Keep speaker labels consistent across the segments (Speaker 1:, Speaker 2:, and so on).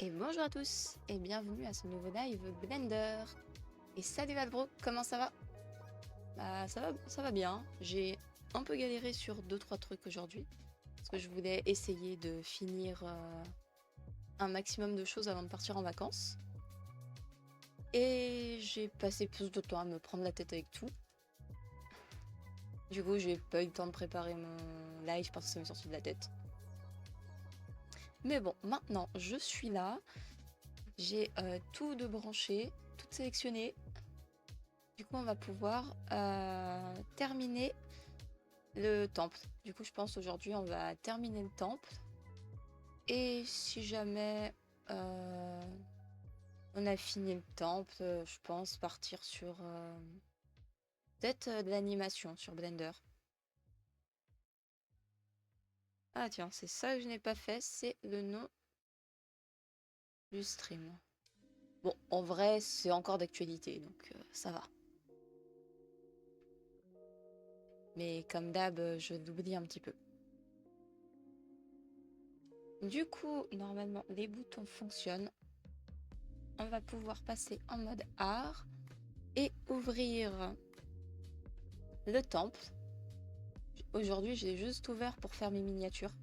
Speaker 1: Et bonjour à tous et bienvenue à ce nouveau live Blender. Et salut Valbro, comment ça va? Bah ça va bien. J'ai un peu galéré sur 2-3 trucs aujourd'hui parce que je voulais essayer de finir un maximum de choses avant de partir en vacances. Et j'ai passé plus de temps à me prendre la tête avec tout. Du coup, j'ai pas eu le temps de préparer mon live parce que ça m'est sorti de la tête. Mais bon, maintenant je suis là. J'ai tout de branché, tout sélectionné. Du coup, on va pouvoir terminer le temple. Du coup, je pense aujourd'hui, on va terminer le temple. Et si jamais on a fini le temple, je pense partir sur peut-être de l'animation sur Blender. Ah tiens, c'est ça que je n'ai pas fait, c'est le nom du stream. Bon, en vrai, c'est encore d'actualité, donc ça va. Mais comme d'hab, je l'oublie un petit peu. Du coup, normalement, les boutons fonctionnent. On va pouvoir passer en mode art et ouvrir le temple. Aujourd'hui, j'ai juste ouvert pour faire mes miniatures.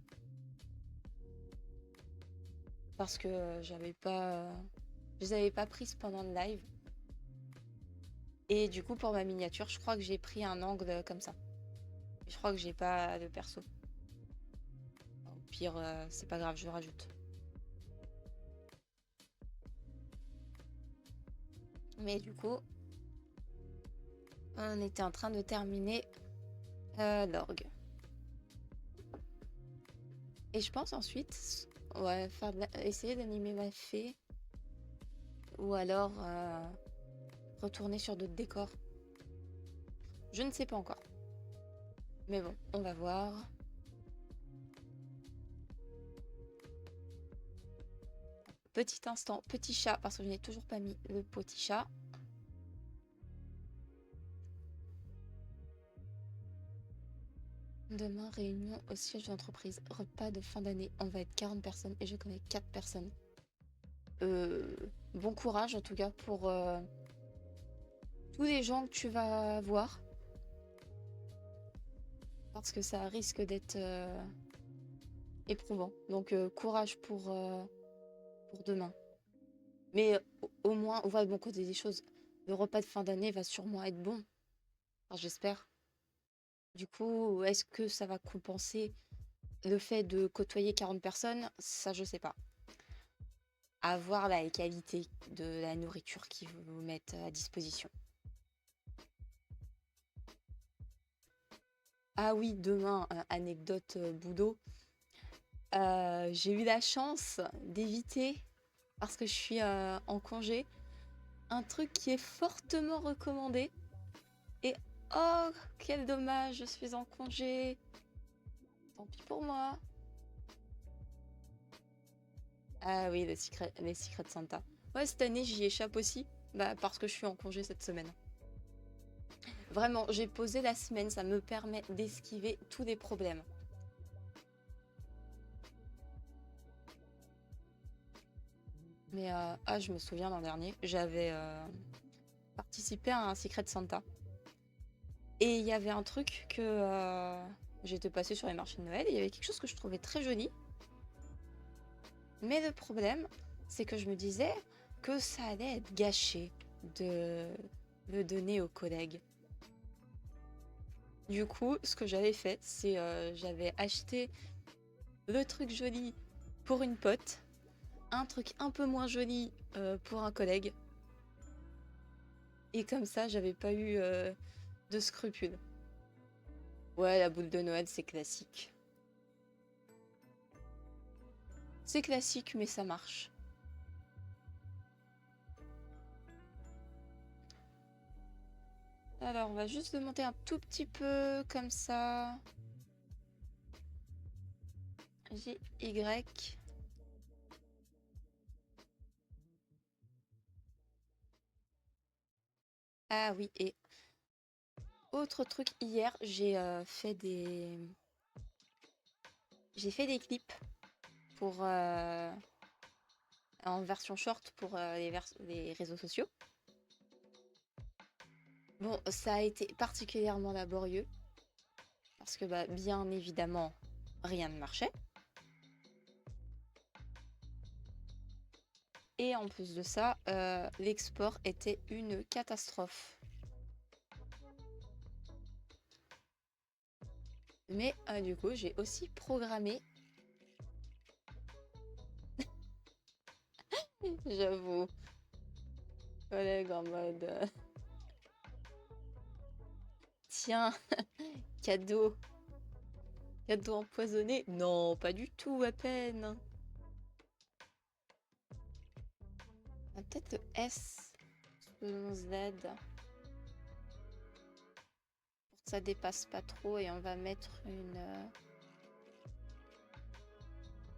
Speaker 1: Parce que je les avais pas prises pendant le live. Et du coup, pour ma miniature, je crois que j'ai pris un angle comme ça. Je crois que j'ai pas de perso. Au pire, c'est pas grave, je le rajoute. Mais du coup, on était en train de terminer l'orgue. Et je pense ensuite, ouais, essayer d'animer ma fée. Ou alors retourner sur d'autres décors. Je ne sais pas encore. Mais bon, on va voir. Petit instant, petit chat, parce que je n'ai toujours pas mis le petit chat. Demain, réunion au siège de l'entreprise. Repas de fin d'année. On va être 40 personnes et je connais 4 personnes. Bon courage en tout cas pour tous les gens que tu vas voir. Parce que ça risque d'être éprouvant. Donc courage pour demain. Mais au moins, on voit le bon côté des choses. Le repas de fin d'année va sûrement être bon. Enfin, j'espère. Du coup, est-ce que ça va compenser le fait de côtoyer 40 personnes? Ça, je sais pas. À voir la qualité de la nourriture qu'ils vous mettent à disposition. Ah oui, demain, anecdote boulot. J'ai eu la chance d'éviter, parce que je suis en congé, un truc qui est fortement recommandé. Et oh, quel dommage, je suis en congé. Tant pis pour moi. Ah oui, les Secret Santa. Ouais, cette année, j'y échappe aussi. Bah, parce que je suis en congé cette semaine. Vraiment, j'ai posé la semaine, ça me permet d'esquiver tous les problèmes. Mais je me souviens l'an dernier, j'avais participé à un Secret Santa. Et il y avait un truc que j'étais passée sur les marchés de Noël, et il y avait quelque chose que je trouvais très joli. Mais le problème, c'est que je me disais que ça allait être gâché de le donner aux collègues. Du coup, ce que j'avais fait, c'est j'avais acheté le truc joli pour une pote, un truc un peu moins joli pour un collègue. Et comme ça, j'avais pas eu de scrupules. Ouais, la boule de Noël, c'est classique. C'est classique, mais ça marche. Alors, on va juste le monter un tout petit peu comme ça. JY. Ah oui, et autre truc, hier, j'ai fait des clips pour en version short pour les réseaux sociaux. Bon, ça a été particulièrement laborieux parce que bah, bien évidemment, rien ne marchait. Et en plus de ça, l'export était une catastrophe. Mais du coup, j'ai aussi programmé. J'avoue. Collègue en mode. Tiens, cadeau. Cadeau empoisonné. Non, pas du tout, à peine. Peut-être le S selon Z. Pour que ça dépasse pas trop. Et on va mettre une.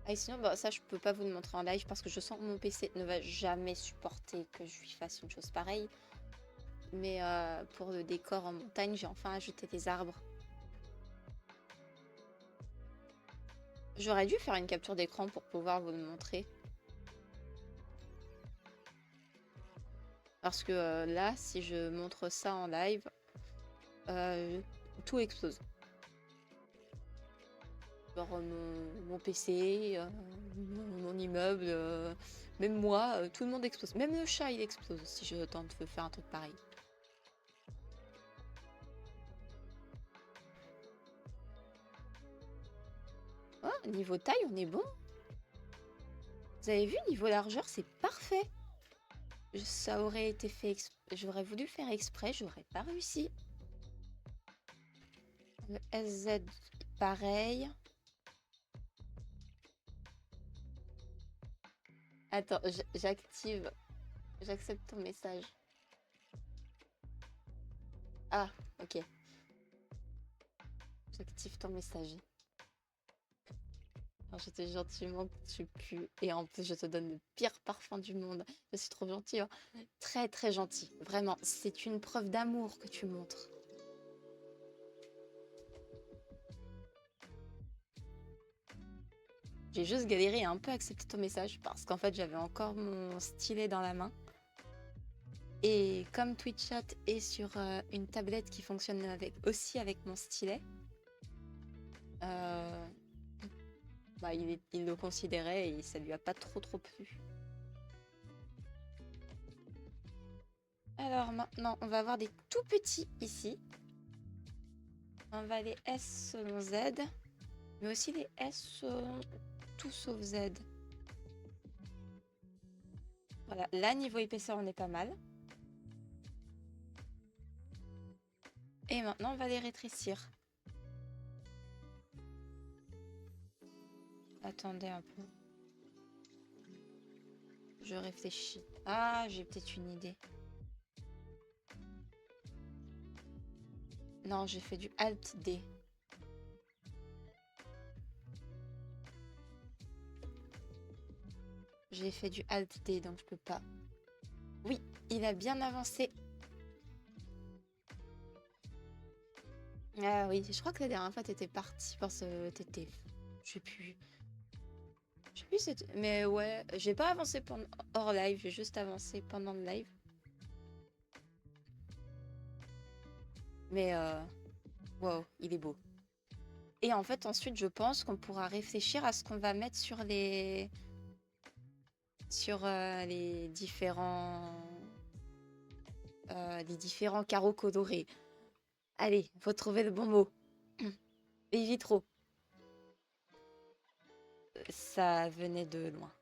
Speaker 1: Ah, et sinon, bah, ça, je peux pas vous le montrer en live parce que je sens que mon PC ne va jamais supporter que je lui fasse une chose pareille. Mais pour le décor en montagne, j'ai enfin ajouté des arbres. J'aurais dû faire une capture d'écran pour pouvoir vous le montrer. Parce que là, si je montre ça en live, tout explose. Genre mon PC, mon immeuble, même moi, tout le monde explose. Même le chat, il explose si je tente de faire un truc pareil. Oh, niveau taille, on est bon. Vous avez vu, niveau largeur, c'est parfait. Ça aurait été fait j'aurais voulu faire exprès, j'aurais pas réussi. Le SZ, pareil. Attends, j'active. J'accepte ton message. Ah, ok. J'active ton message. Alors, je te dis gentiment que tu pues. Et en plus, je te donne le pire parfum du monde. Je suis trop gentille, hein. Très, très gentil. Vraiment, c'est une preuve d'amour que tu montres. J'ai juste galéré à un peu accepter ton message parce qu'en fait, j'avais encore mon stylet dans la main. Et comme TwitchChat est sur une tablette qui fonctionne aussi avec mon stylet, bah, il le considérait et ça lui a pas trop plu. Alors maintenant, on va avoir des tout petits ici. On va les S selon Z, mais aussi les S selon tout sauf Z. Voilà, là, niveau épaisseur, on est pas mal. Et maintenant, on va les rétrécir. Attendez un peu. Je réfléchis. Ah, j'ai peut-être une idée. Non, j'ai fait du Alt D. J'ai fait du Alt D, donc je peux pas. Oui, il a bien avancé. Ah oui, je crois que la dernière fois, t'étais partie parce que t'étais... Je sais plus. Je sais plus, mais ouais, j'ai pas avancé hors live, j'ai juste avancé pendant le live. Mais wow, il est beau. Et en fait, ensuite, je pense qu'on pourra réfléchir à ce qu'on va mettre sur les différents carreaux colorés. Allez, faut trouver le bon mot. Les vitraux. Ça venait de loin.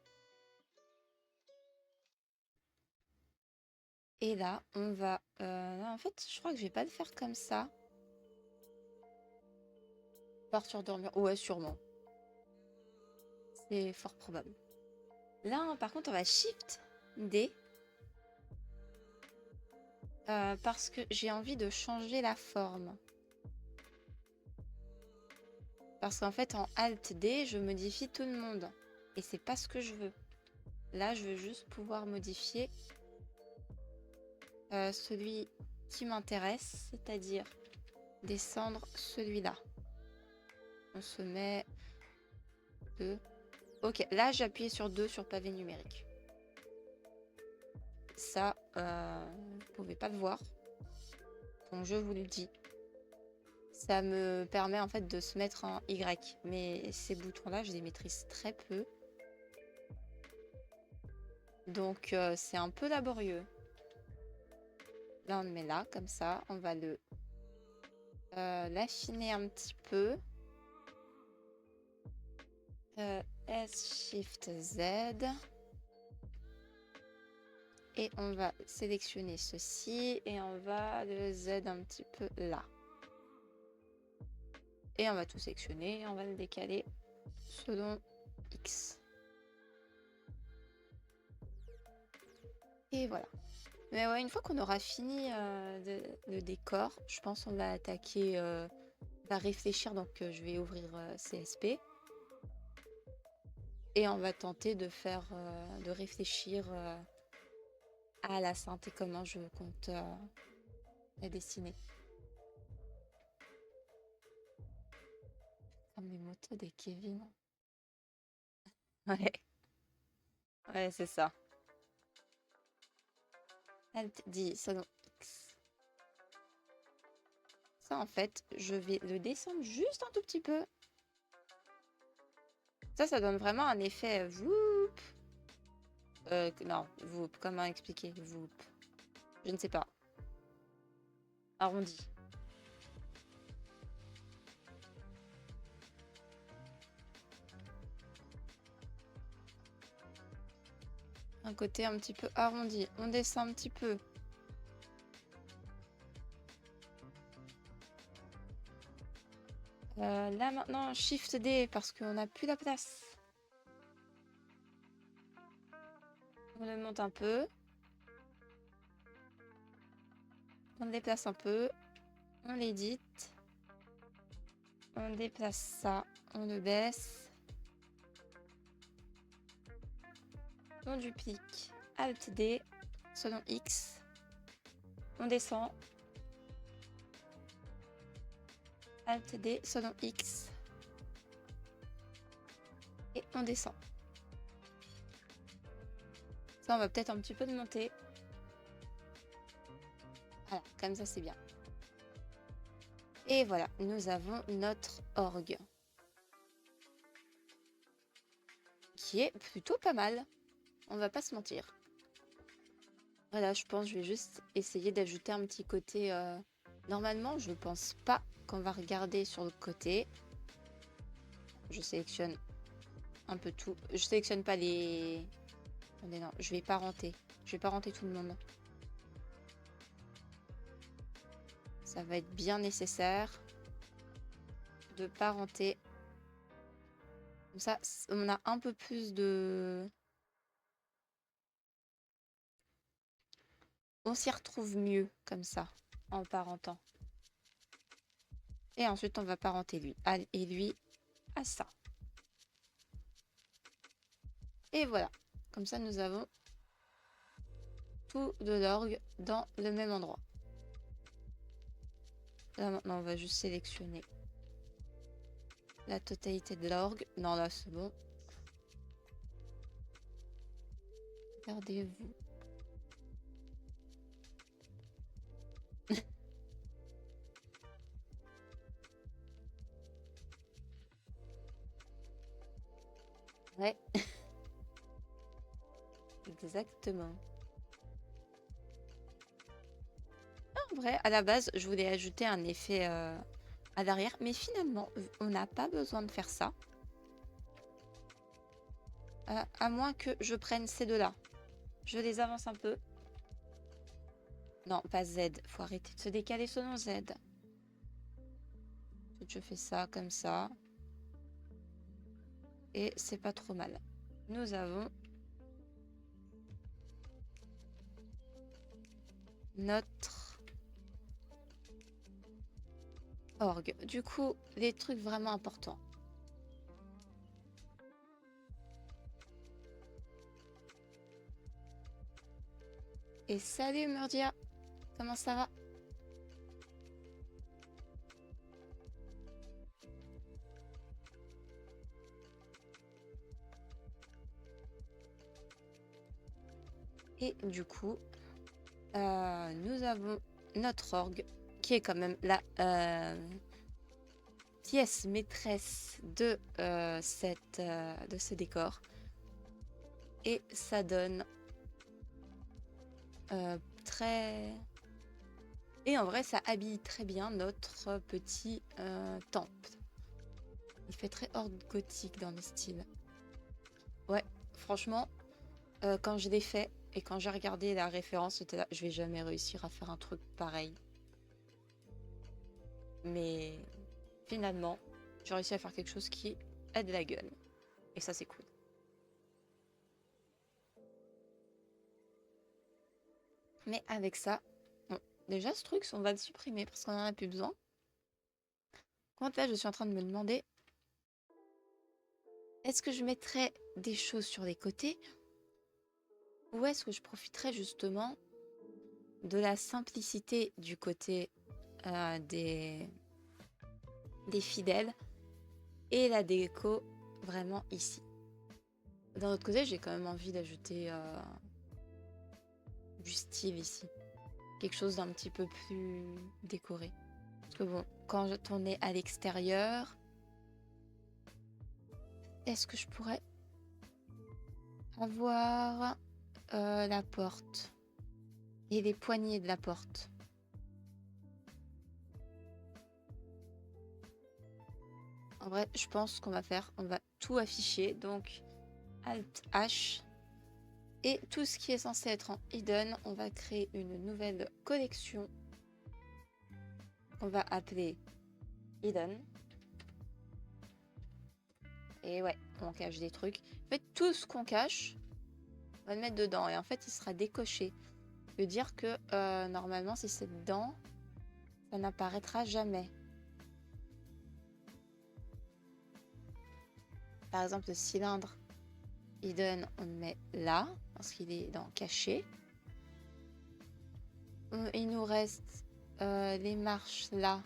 Speaker 1: Et là, on va... en fait, je crois que je vais pas le faire comme ça. Partir dormir. Ouais, sûrement. C'est fort probable. Là, par contre, on va Shift D. Parce que j'ai envie de changer la forme. Parce qu'en fait, en Alt D, je modifie tout le monde. Et c'est pas ce que je veux. Là, je veux juste pouvoir modifier celui qui m'intéresse, c'est-à-dire descendre celui-là. On se met 2. Ok, là, j'ai appuyé sur 2 sur pavé numérique. ça, vous pouvez pas le voir. Donc je vous le dis. Ça me permet en fait de se mettre en Y. Mais ces boutons-là, je les maîtrise très peu. Donc c'est un peu laborieux. Là, on le met là, comme ça. On va le l'affiner un petit peu. S, Shift, Z. Et on va sélectionner ceci. Et on va le Z un petit peu là. Et on va tout sélectionner. Et on va le décaler selon X. Et voilà. Mais ouais, une fois qu'on aura fini le décor, je pense qu'on va attaquer, on va réfléchir. Donc je vais ouvrir CSP. Et on va tenter de faire, de réfléchir à la synthé, comment je compte la dessiner. Comme les motos des Kevin. Ouais, ouais, c'est ça. Alt dit selon X. Ça, en fait, je vais le descendre juste un tout petit peu. Ça donne vraiment un effet whoop. Non, whoop, comment expliquer whoop? Je ne sais pas. Arrondi. Un côté un petit peu arrondi. On descend un petit peu. Là maintenant, Shift D parce qu'on n'a plus la place. On le monte un peu. On le déplace un peu. On l'édite. On déplace ça. On le baisse. On duplique. Alt D. Selon X. On descend. Alt D. Selon X. Et on descend. Ça, on va peut-être un petit peu le monter. Voilà, comme ça, c'est bien. Et voilà, nous avons notre orgue. Qui est plutôt pas mal. On va pas se mentir. Voilà, je pense que je vais juste essayer d'ajouter un petit côté. Normalement, je pense pas qu'on va regarder sur le côté. Je sélectionne un peu tout. Je sélectionne pas les... Attendez, non, je vais pas renter. Je vais pas renter tout le monde. Ça va être bien nécessaire de pas renter. Comme ça, on a un peu plus de... On s'y retrouve mieux comme ça, en parentant. Et ensuite, on va parenter lui. Et lui à ça. Et voilà. Comme ça, nous avons tout de l'orgue dans le même endroit. Là, maintenant, on va juste sélectionner la totalité de l'orgue. Non, là, c'est bon. Regardez-vous. Ouais. Exactement. En vrai, à la base, je voulais ajouter un effet à l'arrière. Mais finalement, on n'a pas besoin de faire ça. À moins que je prenne ces deux-là. Je les avance un peu. Non, pas Z. Faut arrêter de se décaler selon Z. Je fais ça comme ça. Et c'est pas trop mal. Nous avons notre orgue. Du coup, les trucs vraiment importants. Et salut Murdia, comment ça va? Et du coup, nous avons notre orgue, qui est quand même la pièce maîtresse de, de ce décor. Et ça donne très... Et en vrai, ça habille très bien notre petit temple. Il fait très hors gothique dans le style. Ouais, franchement, quand je l'ai fait et quand j'ai regardé la référence, j'étais là, je vais jamais réussir à faire un truc pareil. Mais finalement, j'ai réussi à faire quelque chose qui a de la gueule. Et ça, c'est cool. Mais avec ça, bon, déjà, ce truc, on va le supprimer parce qu'on en a plus besoin. Quand là, je suis en train de me demander, est-ce que je mettrais des choses sur les côtés ou est-ce que je profiterais justement de la simplicité du côté des fidèles et la déco vraiment ici. D'un autre côté, j'ai quand même envie d'ajouter du style ici. Quelque chose d'un petit peu plus décoré. Parce que bon, quand on est à l'extérieur, est-ce que je pourrais avoir la porte et les poignées de la porte? En vrai, je pense qu'on va faire, on va tout afficher. Donc, Alt H. Et tout ce qui est censé être en hidden, on va créer une nouvelle collection qu'on va appeler hidden. Et ouais, on cache des trucs. En fait, tout ce qu'on cache, on va le mettre dedans. Et en fait, il sera décoché. Ça veut dire que normalement, si c'est dedans, ça n'apparaîtra jamais. Par exemple, le cylindre hidden, on le met là, parce qu'il est dans caché. Il nous reste les marches là,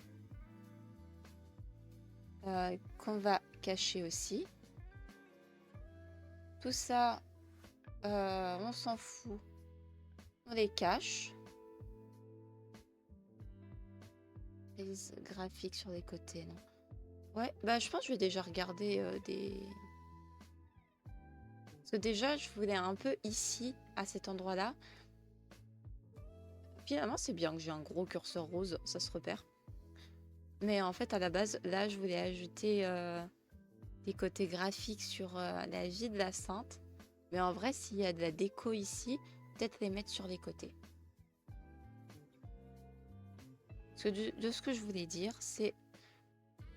Speaker 1: qu'on va cacher aussi. Tout ça, on s'en fout. On les cache. Les graphiques sur les côtés, non. Ouais, bah je pense que je vais déjà regarder des... Parce que déjà, je voulais un peu ici, à cet endroit-là. Finalement, c'est bien que j'ai un gros curseur rose, ça se repère. Mais en fait, à la base, là, je voulais ajouter des côtés graphiques sur la vie de la sainte. Mais en vrai, s'il y a de la déco ici, peut-être les mettre sur les côtés. Parce que de ce que je voulais dire, c'est...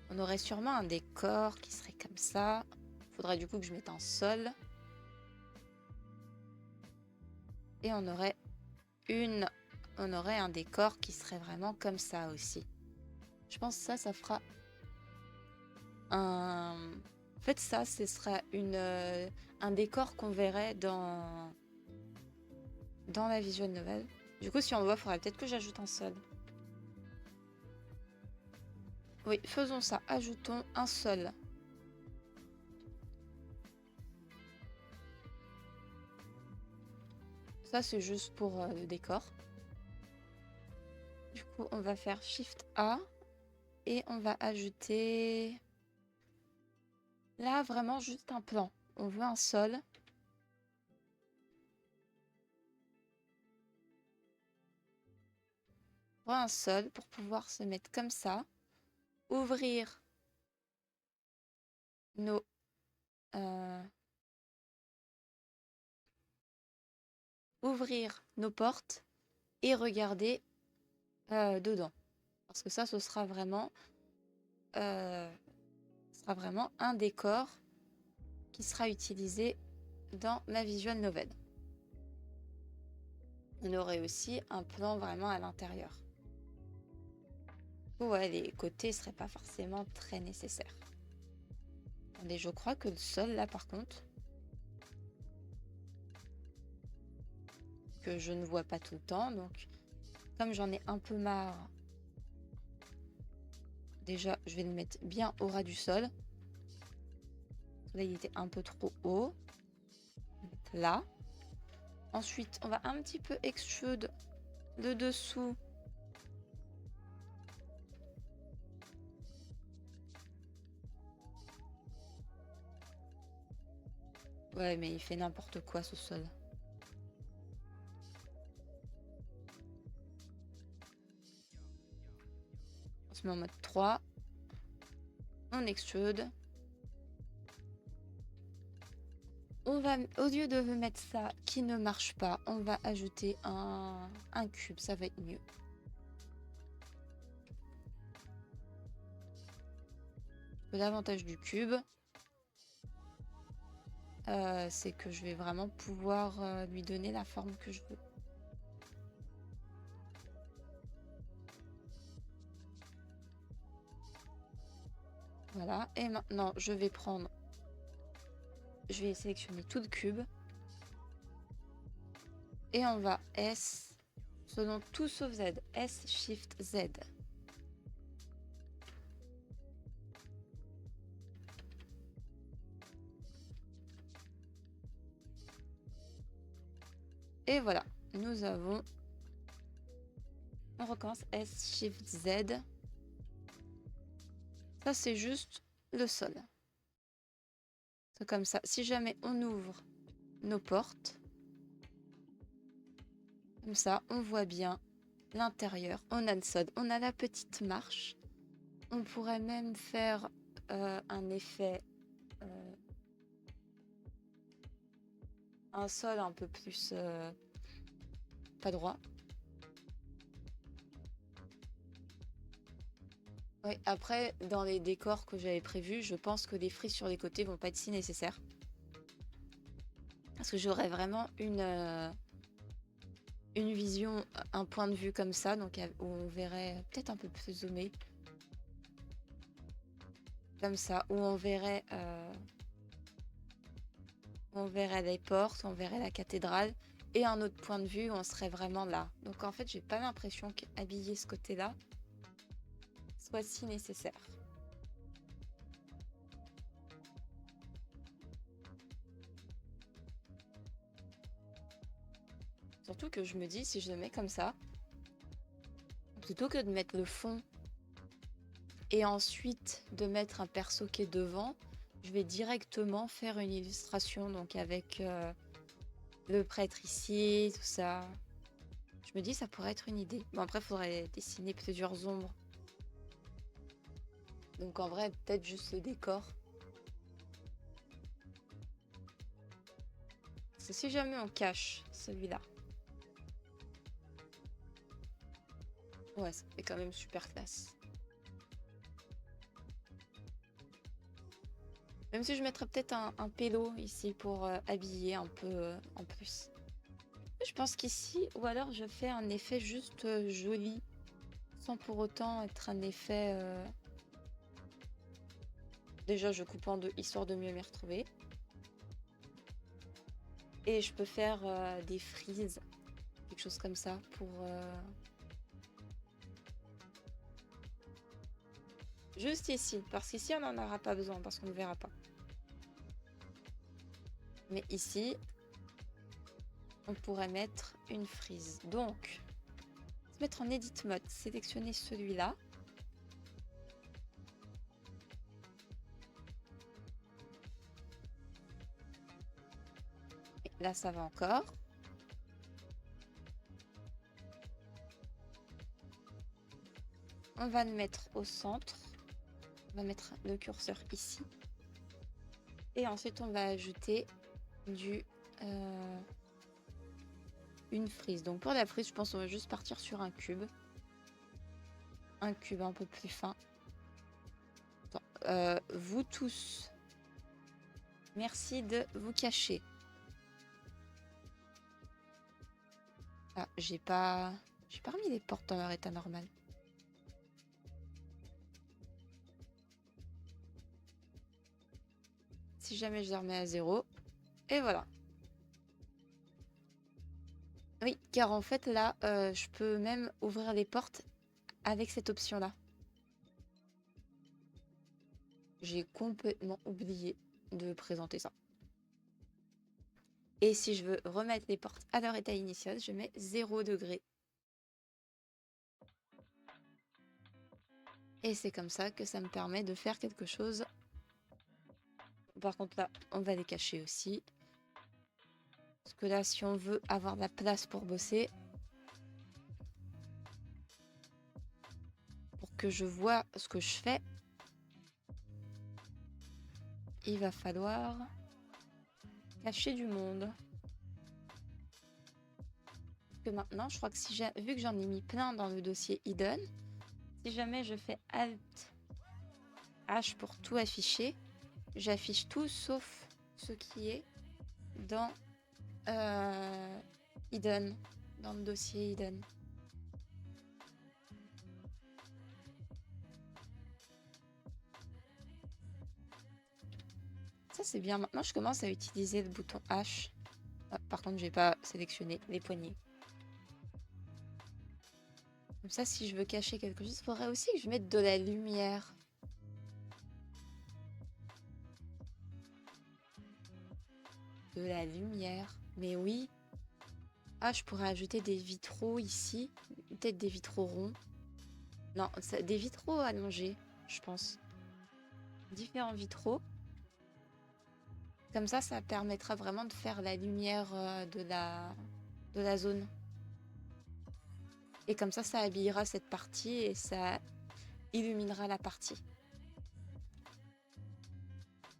Speaker 1: On aurait sûrement un décor qui serait comme ça. Faudrait du coup que je mette un sol. Et on aurait un décor qui serait vraiment comme ça aussi. Je pense que ça fera un... En fait, ça, ce sera un décor qu'on verrait dans la visual novel. Du coup, si on le voit, il faudrait peut-être que j'ajoute un sol. Oui, faisons ça. Ajoutons un sol. Ça, c'est juste pour le décor. Du coup, on va faire Shift A. Et on va ajouter... Là, vraiment juste un plan. On veut un sol. On veut un sol pour pouvoir se mettre comme ça. Ouvrir nos... ouvrir nos portes et regarder dedans. Parce que ça, ce sera vraiment un décor qui sera utilisé dans ma visual novel. On aurait aussi un plan vraiment à l'intérieur. Ouais, les côtés ne seraient pas forcément très nécessaires. Attendez, je crois que le sol, là, par contre, que je ne vois pas tout le temps, donc comme j'en ai un peu marre, déjà, je vais le mettre bien au ras du sol. Là, il était un peu trop haut. Là. Ensuite, on va un petit peu extrude le dessous. Ouais, mais il fait n'importe quoi ce sol. On se met en mode 3. On extrude. On va, au lieu de mettre ça qui ne marche pas, on va ajouter un cube, ça va être mieux. L'avantage du cube, c'est que je vais vraiment pouvoir lui donner la forme que je veux. Voilà, et maintenant je vais sélectionner tout le cube. Et on va S, selon tout sauf Z, S, Shift, Z. Et voilà, nous avons... On recommence S, Shift, Z. Ça, c'est juste le sol. C'est comme ça. Si jamais on ouvre nos portes, comme ça, on voit bien l'intérieur. On a le sol, on a la petite marche. On pourrait même faire un effet... un sol un peu plus... pas droit. Oui, après, dans les décors que j'avais prévus, je pense que les frises sur les côtés vont pas être si nécessaires. Parce que j'aurais vraiment une vision, un point de vue comme ça, donc où on verrait peut-être un peu plus zoomé. Comme ça, où on verrait les portes, on verrait la cathédrale, et un autre point de vue, on serait vraiment là. Donc en fait, j'ai pas l'impression qu'habiller ce côté-là soit si nécessaire. Surtout que je me dis, si je le mets comme ça, plutôt que de mettre le fond et ensuite de mettre un perso qui est devant, je vais directement faire une illustration, donc avec le prêtre ici, tout ça. Je me dis, ça pourrait être une idée. Bon, après, il faudrait dessiner plusieurs ombres. Donc en vrai, peut-être juste le décor. Parce que si jamais on cache celui-là, ouais, ça fait quand même super classe. Même si je mettrais peut-être un pélo ici pour habiller un peu en plus. Je pense qu'ici, ou alors je fais un effet juste joli, sans pour autant être un effet... Déjà, je coupe en deux, histoire de mieux m'y retrouver. Et je peux faire des frises, quelque chose comme ça, pour... Juste ici, parce qu'ici, on n'en aura pas besoin, parce qu'on ne verra pas. Mais ici, on pourrait mettre une frise. Donc, se mettre en Edit Mode, sélectionner celui-là. Et là, ça va encore. On va le mettre au centre. On va mettre le curseur ici. Et ensuite, on va ajouter une frise. Donc pour la frise, je pense qu'on va juste partir sur un cube. Un cube un peu plus fin. Attends, vous tous, merci de vous cacher. Ah, j'ai pas remis les portes dans leur état normal. Si jamais je les remets à 0. Et voilà. Oui, car en fait là, je peux même ouvrir les portes avec cette option-là. J'ai complètement oublié de présenter ça. Et si je veux remettre les portes à leur état initial, je mets 0 degré. Et c'est comme ça que ça me permet de faire quelque chose. Par contre là, on va les cacher aussi. Parce que là, si on veut avoir de la place pour bosser, pour que je vois ce que je fais, il va falloir cacher du monde. Parce que maintenant, je crois que vu que j'en ai mis plein dans le dossier Hidden, si jamais je fais Alt H pour tout afficher, j'affiche tout sauf ce qui est dans Hidden, dans le dossier Hidden. Ça c'est bien. Maintenant je commence à utiliser le bouton H. Ah, par contre j'ai pas sélectionné les poignées. Comme ça si je veux cacher quelque chose, il faudrait aussi que je mette de la lumière. De la lumière. Mais oui. Ah, je pourrais ajouter des vitraux ici. Peut-être des vitraux ronds. Non, des vitraux allongés, je pense. Différents vitraux. Comme ça permettra vraiment de faire la lumière de la zone. Et comme ça habillera cette partie et ça illuminera la partie.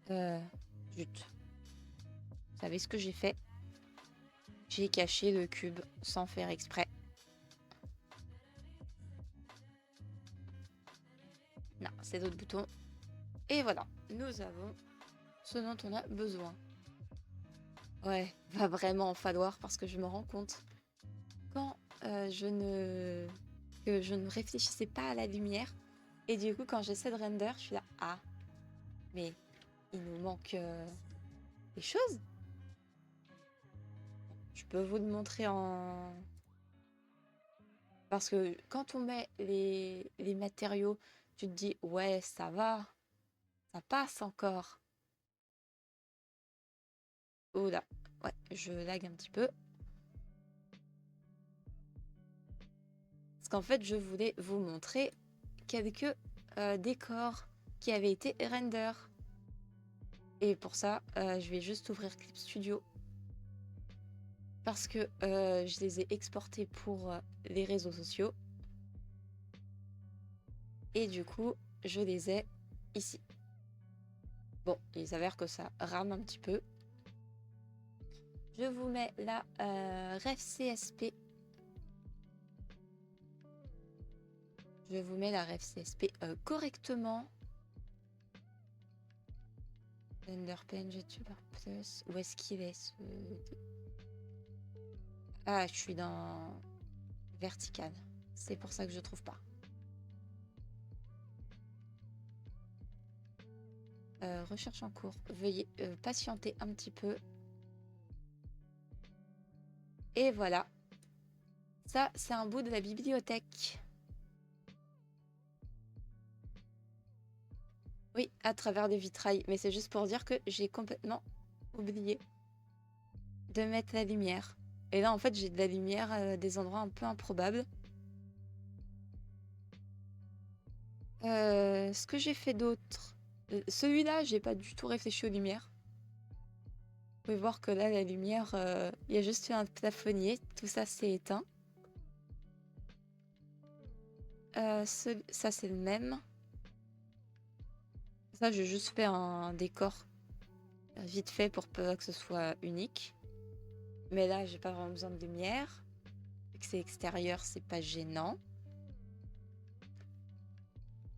Speaker 1: Zut. Vous savez ce que j'ai fait? J'ai caché le cube sans faire exprès. Non, c'est d'autres boutons. Et voilà, nous avons ce dont on a besoin. Ouais, va vraiment en falloir parce que je me rends compte quand je ne réfléchissais pas à la lumière et du coup quand j'essaie de render, je suis là, ah, mais il nous manque des choses. Je peux vous le montrer en... Parce que quand on met les matériaux, tu te dis, ouais, ça va, ça passe encore. Oh là, ouais, je lag un petit peu. Parce qu'en fait, je voulais vous montrer quelques décors qui avaient été render. Et pour ça, je vais juste ouvrir Clip Studio. Parce que je les ai exportés pour les réseaux sociaux. Et du coup, je les ai ici. Bon, il s'avère que ça rame un petit peu. Je vous mets la ref CSP. Je vous mets la ref CSP correctement. Enderpen, YouTuber Plus. Où est-ce qu'il est ce... Ah, je suis dans vertical. C'est pour ça que je trouve pas. Recherche en cours. Veuillez patienter un petit peu. Et voilà. Ça, c'est un bout de la bibliothèque. Oui, à travers des vitrails. Mais c'est juste pour dire que j'ai complètement oublié de mettre la lumière. Et là, en fait, j'ai de la lumière à des endroits un peu improbables. Ce que j'ai fait d'autre... Celui-là, j'ai pas du tout réfléchi aux lumières. Vous pouvez voir que là, la lumière, il y a juste eu un plafonnier. Tout ça, c'est éteint. Ça, c'est le même. Ça, j'ai juste fait un décor vite fait pour pas que ce soit unique. Mais là, j'ai pas vraiment besoin de lumière. Vu que c'est extérieur, c'est pas gênant.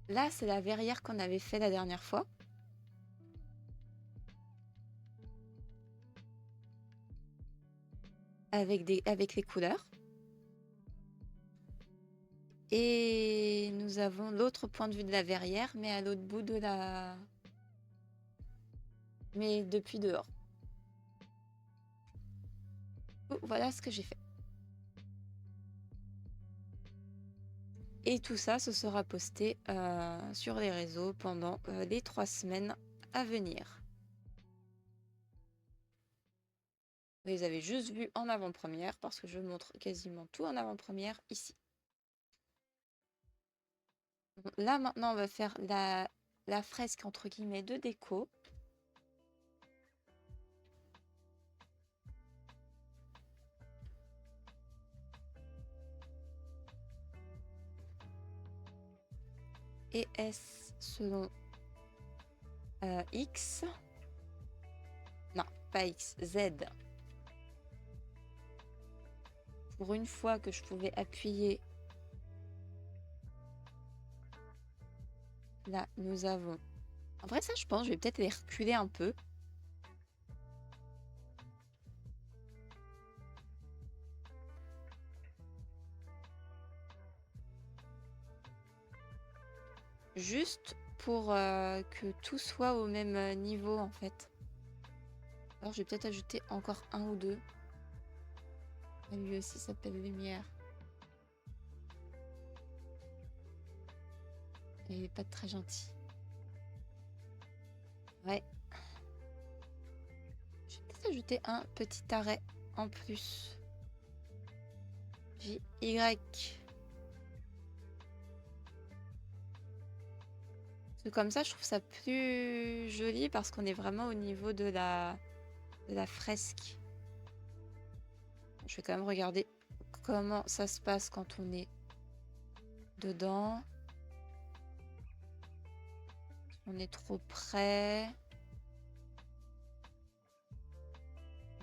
Speaker 1: Là, c'est la verrière qu'on avait fait la dernière fois. Avec les couleurs. Et nous avons l'autre point de vue de la verrière, mais à l'autre bout de la... Mais depuis dehors. Voilà ce que j'ai fait. Et tout ça, ce sera posté sur les réseaux pendant les 3 semaines à venir. Vous les avez juste vus en avant-première parce que je montre quasiment tout en avant-première ici. Là, maintenant, on va faire la fresque, entre guillemets, de déco. Et S selon X. Non, pas X, Z. Pour une fois que je pouvais appuyer. Là, nous avons... En vrai, ça, je pense, je vais peut-être les reculer un peu. Juste pour que tout soit au même niveau, en fait. Alors, je vais peut-être ajouter encore un ou deux. Et lui aussi s'appelle lumière. Et il est pas très gentil. Ouais. Je vais peut-être ajouter un petit arrêt en plus. J, Y. Parce que comme ça, je trouve ça plus joli parce qu'on est vraiment au niveau de la fresque. Je vais quand même regarder comment ça se passe quand on est dedans. On est trop près.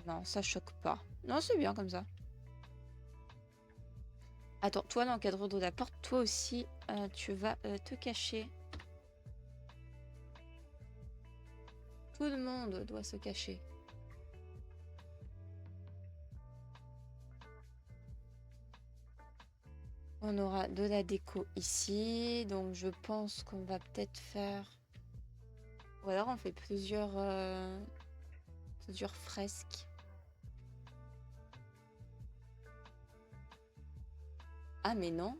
Speaker 1: Non, ça choque pas. Non, c'est bien comme ça. Attends, toi, dans le cadre de la porte, toi aussi, tu vas te cacher. Tout le monde doit se cacher. On aura de la déco ici. Donc, je pense qu'on va peut-être faire... Ou alors, on fait plusieurs fresques. Ah, mais non.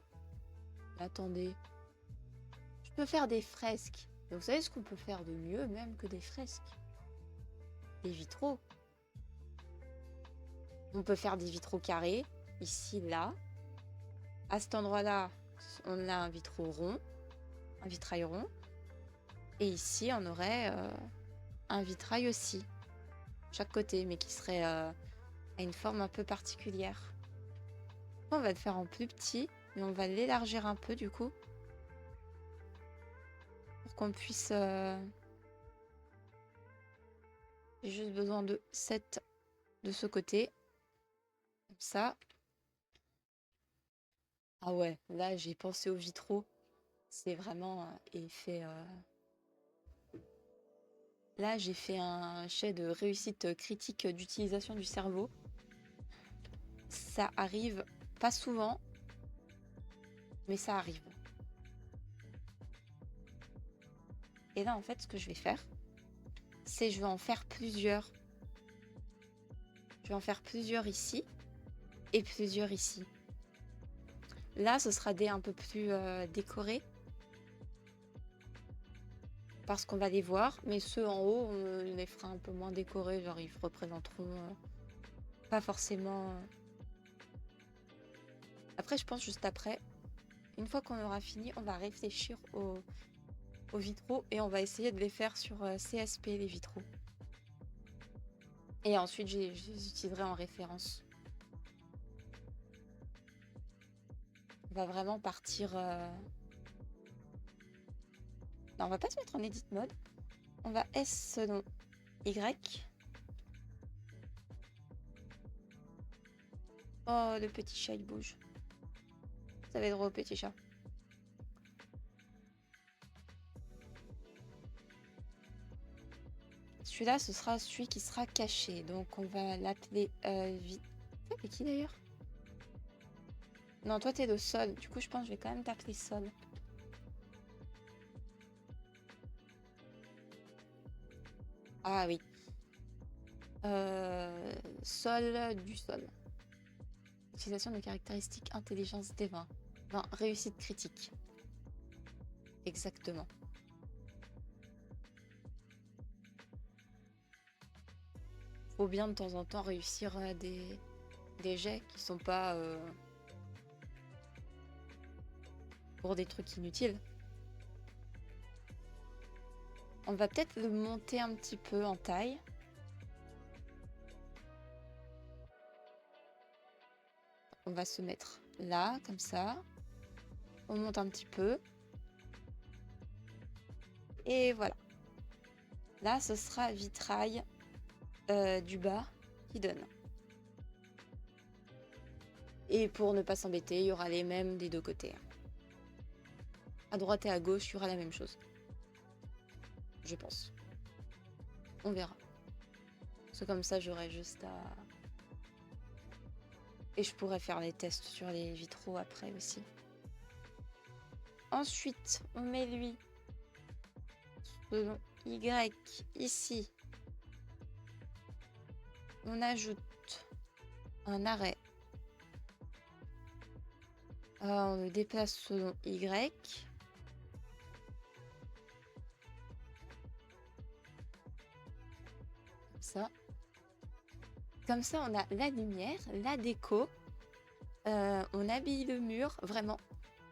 Speaker 1: Attendez. Je peux faire des fresques. Mais vous savez ce qu'on peut faire de mieux même que des fresques? Des vitraux. On peut faire des vitraux carrés. Ici, là. À cet endroit-là, on a un vitraux rond. Un vitrail rond. Et ici, on aurait un vitrail aussi. Chaque côté, mais qui serait à une forme un peu particulière. On va le faire en plus petit. Mais on va l'élargir un peu du coup. Pour qu'on puisse... J'ai juste besoin de 7 de ce côté. Comme ça. Ah ouais, là j'ai pensé aux vitraux. C'est vraiment effet... Là j'ai fait un jet de réussite critique d'utilisation du cerveau. Ça arrive pas souvent. Mais ça arrive. Et là en fait ce que je vais faire, c'est je vais en faire plusieurs. Je vais en faire plusieurs ici. Et plusieurs ici. Là, ce sera des un peu plus décorés. Parce qu'on va les voir. Mais ceux en haut, on les fera un peu moins décorés. Genre, ils représenteront pas forcément... Après, je pense juste après, une fois qu'on aura fini, on va réfléchir aux vitraux. Et on va essayer de les faire sur CSP, les vitraux. Et ensuite, je les utiliserai en référence. On va vraiment partir... Non, on va pas se mettre en edit mode. On va S selon Y. Oh, le petit chat, il bouge. Ça va être drôle, petit chat. Celui-là, ce sera celui qui sera caché. Donc, on va l'appeler vite. C'est qui d'ailleurs? Non, toi, t'es le sol. Du coup, je pense que je vais quand même t'appeler sol. Ah oui. Sol du sol. Utilisation de caractéristiques intelligence des 20. 20. Réussite critique. Exactement. faut bien de temps en temps réussir des jets qui sont pas pour des trucs inutiles. On va peut-être le monter un petit peu en taille. On va se mettre là, comme ça. On monte un petit peu. Et voilà. Là, ce sera vitrail du bas qui donne. Et pour ne pas s'embêter, il y aura les mêmes des deux côtés. À droite et à gauche, il y aura la même chose. Je pense. On verra. C'est comme ça, j'aurai juste à... Et je pourrais faire les tests sur les vitraux après aussi. Ensuite, on met lui selon Y ici. On ajoute un arrêt. On le déplace selon Y. Comme ça. Comme ça, on a la lumière, la déco. On habille le mur. Vraiment,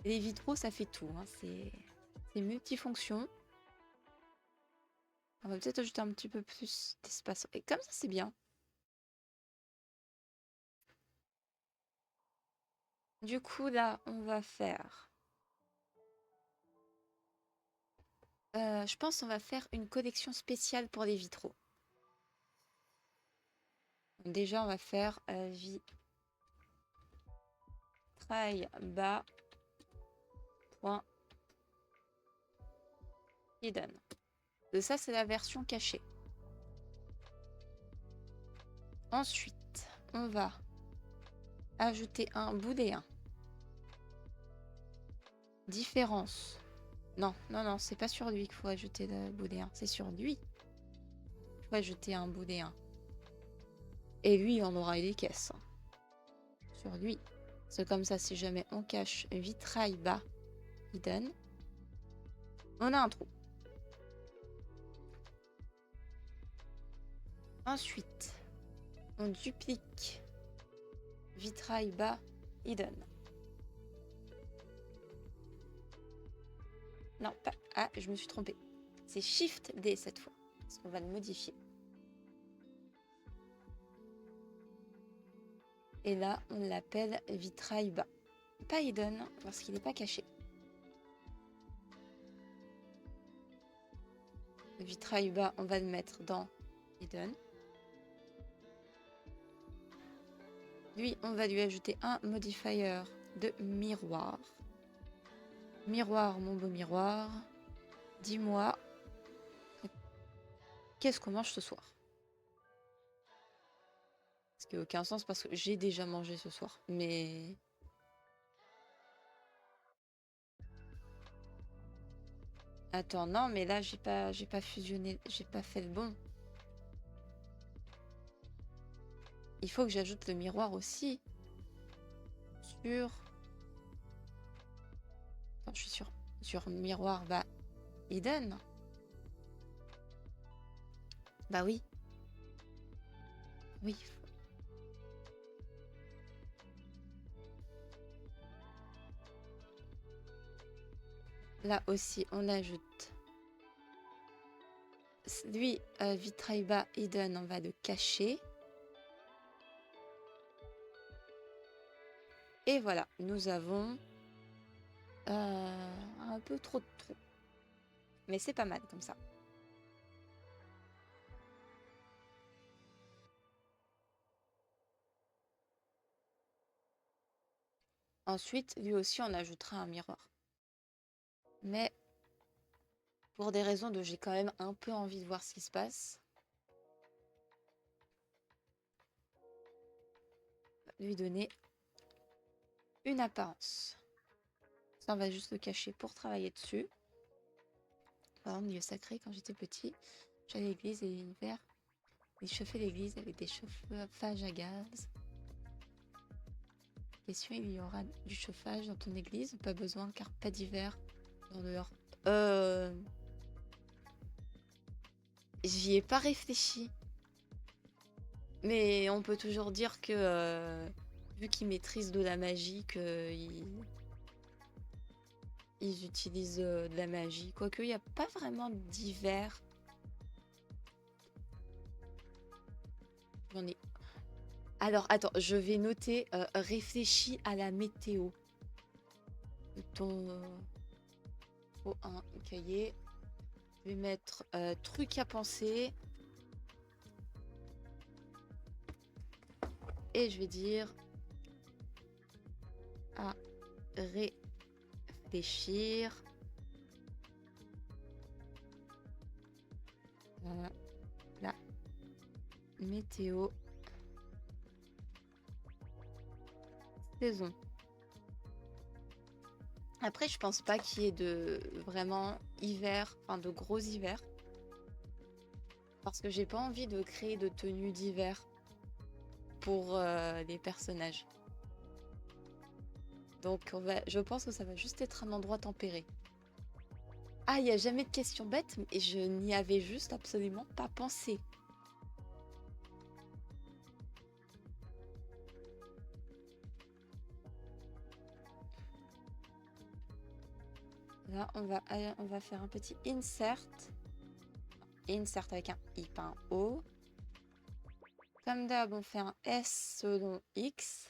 Speaker 1: les vitraux, ça fait tout. Hein. C'est multifonction. On va peut-être ajouter un petit peu plus d'espace. Et comme ça, c'est bien. Du coup, là, on va faire... je pense qu'on va faire une collection spéciale pour les vitraux. Donc déjà, on va faire vitrail bas point hidden. De ça, c'est la version cachée. Ensuite, on va ajouter un booléen. Différence. Non, non, non, c'est pas sur lui qu'il faut ajouter le booléen. C'est sur lui. Il faut ajouter un booléen. Et lui, on aura les caisses. Sur lui. C'est comme ça, si jamais on cache vitrail bas hidden, on a un trou. Ensuite, on duplique vitrail bas hidden. Non, pas... Ah, je me suis trompée. C'est Shift D cette fois. Parce qu'on va le modifier. Et là, on l'appelle vitrail bas. Pas hidden, parce qu'il n'est pas caché. Le vitrail bas, on va le mettre dans hidden. Lui, on va lui ajouter un modifier de miroir. Miroir, mon beau miroir. Dis-moi, qu'est-ce qu'on mange ce soir? Ce qui n'a aucun sens parce que j'ai déjà mangé ce soir. Mais... Attends, non, mais là, j'ai pas fusionné, j'ai pas fait le bon. Il faut que j'ajoute le miroir aussi. Sur... Attends, je suis sur miroir, bah, hidden. Bah oui. Oui. Là aussi, on ajoute... Lui, vitrail bas hidden, on va le cacher. Et voilà, nous avons un peu trop de trous. Mais c'est pas mal comme ça. Ensuite, lui aussi, on ajoutera un miroir. Mais pour des raisons de j'ai quand même un peu envie de voir ce qui se passe. Lui donner une apparence. Ça, on va juste le cacher pour travailler dessus. Par exemple, lieu sacré, quand j'étais petit, j'allais à l'église et l'hiver, ils chauffaient l'église avec des chauffages à gaz. Question, il y aura du chauffage dans ton église? Pas besoin, car pas d'hiver dans dehors. J'y ai pas réfléchi. Mais on peut toujours dire que, vu qu'ils maîtrisent de la magie, ils utilisent de la magie. Quoique, il n'y a pas vraiment d'hiver. J'en ai. Alors, attends, je vais noter réfléchis à la météo. De ton. Faut un cahier. Je vais mettre truc à penser. Et je vais dire à réfléchir la météo saison. Après, je pense pas qu'il y ait de vraiment hiver, enfin de gros hiver. Parce que j'ai pas envie de créer de tenues d'hiver pour les personnages. Donc je pense que ça va juste être un endroit tempéré. Ah, il n'y a jamais de questions bêtes, et je n'y avais juste absolument pas pensé. Là, on va faire un petit insert. Insert avec un I, pas un O. Comme d'hab, on fait un S selon X.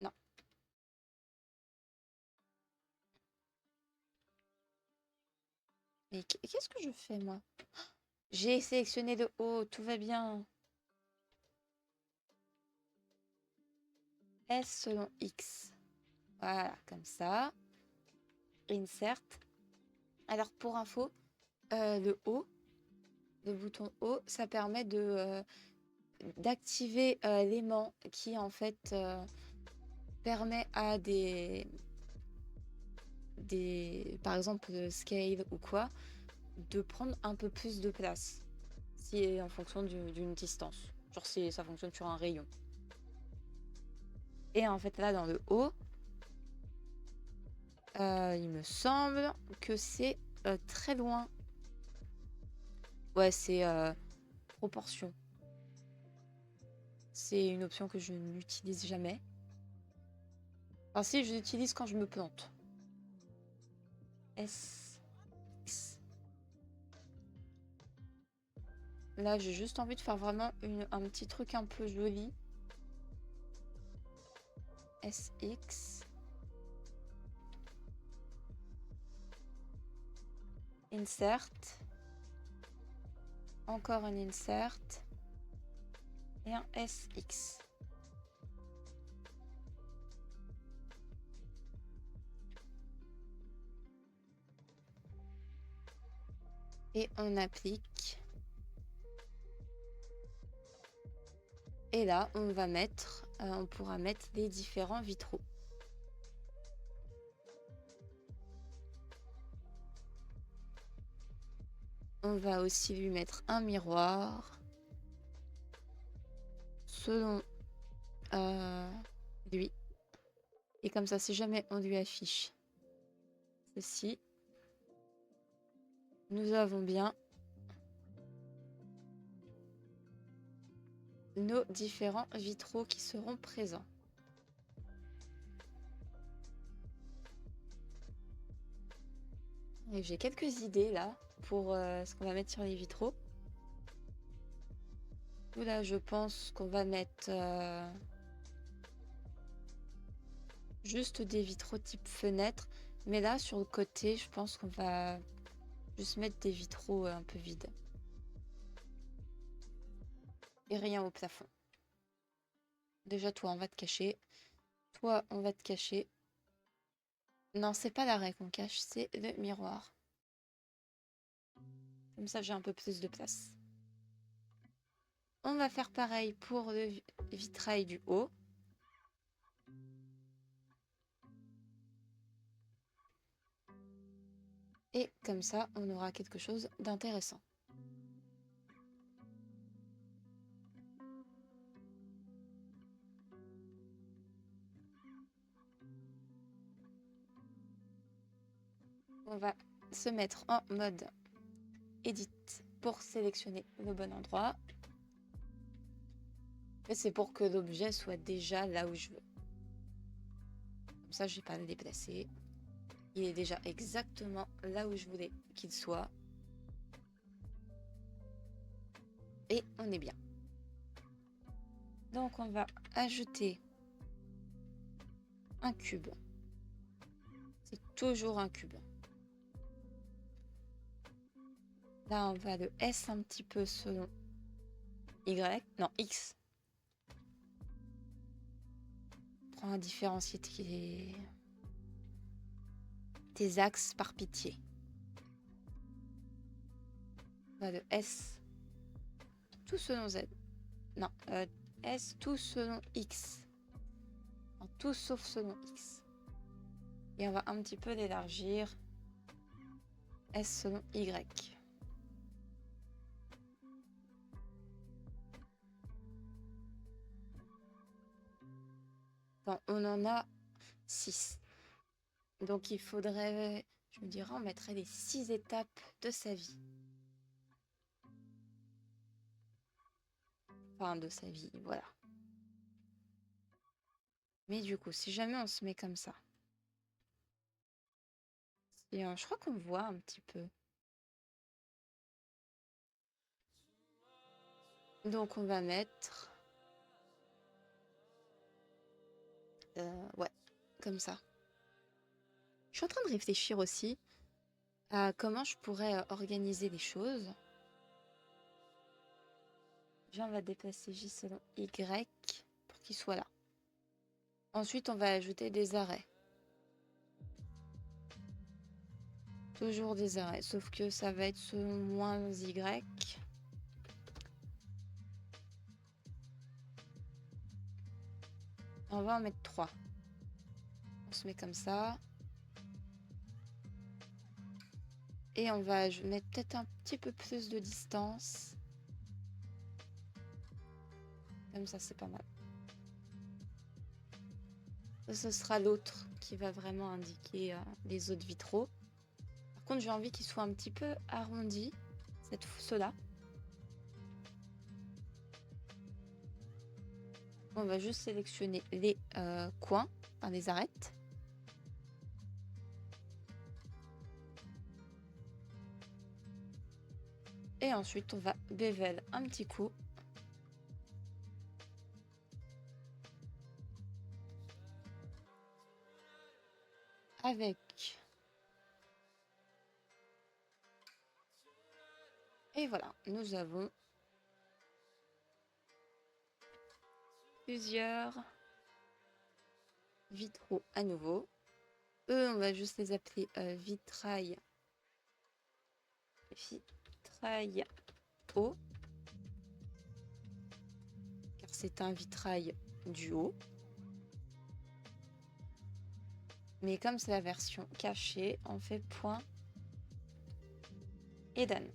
Speaker 1: Non. Mais qu'est-ce que je fais, moi? J'ai sélectionné le O, tout va bien. S selon X. Voilà, comme ça. Insert. Alors, pour info, le O, le bouton O, ça permet d'activer l'aimant qui, en fait, permet à par exemple, scale ou quoi, de prendre un peu plus de place. Si en fonction d'une distance. Genre si ça fonctionne sur un rayon. Et en fait, là, dans le haut, il me semble que c'est très loin. Ouais, c'est proportion. C'est une option que je n'utilise jamais. Enfin, si, je l'utilise quand je me plante. S. X. Là, j'ai juste envie de faire vraiment un petit truc un peu joli. SX. Insert. Encore un insert. Et un SX. Et on applique. Et là, on va mettre, on pourra mettre les différents vitraux. On va aussi lui mettre un miroir selon lui. Et comme ça, si jamais on lui affiche ceci, nous avons bien nos différents vitraux qui seront présents. Et j'ai quelques idées là pour ce qu'on va mettre sur les vitraux. Là, je pense qu'on va mettre juste des vitraux type fenêtre. Mais là, sur le côté, je pense qu'on va juste mettre des vitraux un peu vides. Et rien au plafond. Déjà, toi, on va te cacher. Toi, on va te cacher. Non, c'est pas l'arrêt qu'on cache, c'est le miroir. Comme ça, j'ai un peu plus de place. On va faire pareil pour le vitrail du haut. Et comme ça, on aura quelque chose d'intéressant. On va se mettre en mode Edit pour sélectionner le bon endroit. Et c'est pour que l'objet soit déjà là où je veux. Comme ça, je vais pas le déplacer. Il est déjà exactement là où je voulais qu'il soit. Et on est bien. Donc on va ajouter un cube. C'est toujours un cube. Là, on va le S un petit peu selon Y. Non, X. Prends un différencier tes axes par pitié. On va le S tout selon Z. Non, S tout selon X. Non, tout sauf selon X. Et on va un petit peu l'élargir. S selon Y. Bon, on en a 6. Donc il faudrait, je me dirais, on mettrait les 6 étapes de sa vie. Enfin, de sa vie, voilà. Mais du coup, si jamais on se met comme ça. Et, je crois qu'on voit un petit peu. Donc on va mettre... ouais, comme ça. Je suis en train de réfléchir aussi à comment je pourrais organiser les choses. Déjà, on va déplacer J selon Y pour qu'il soit là. Ensuite, on va ajouter des arrêts. Toujours des arrêts, sauf que ça va être selon moins Y. On va en mettre 3. On se met comme ça. Et on va mettre peut-être un petit peu plus de distance. Comme ça, c'est pas mal. Ce sera l'autre qui va vraiment indiquer les autres vitraux. Par contre, j'ai envie qu'il soit un petit peu arrondi, ceux-là. On va juste sélectionner les coins, enfin les arêtes. Et ensuite, on va bevel un petit coup. Avec... Et voilà, nous avons plusieurs vitraux à nouveau. Eux, on va juste les appeler vitrail haut. Car c'est un vitrail du haut. Mais comme c'est la version cachée, on fait point et done.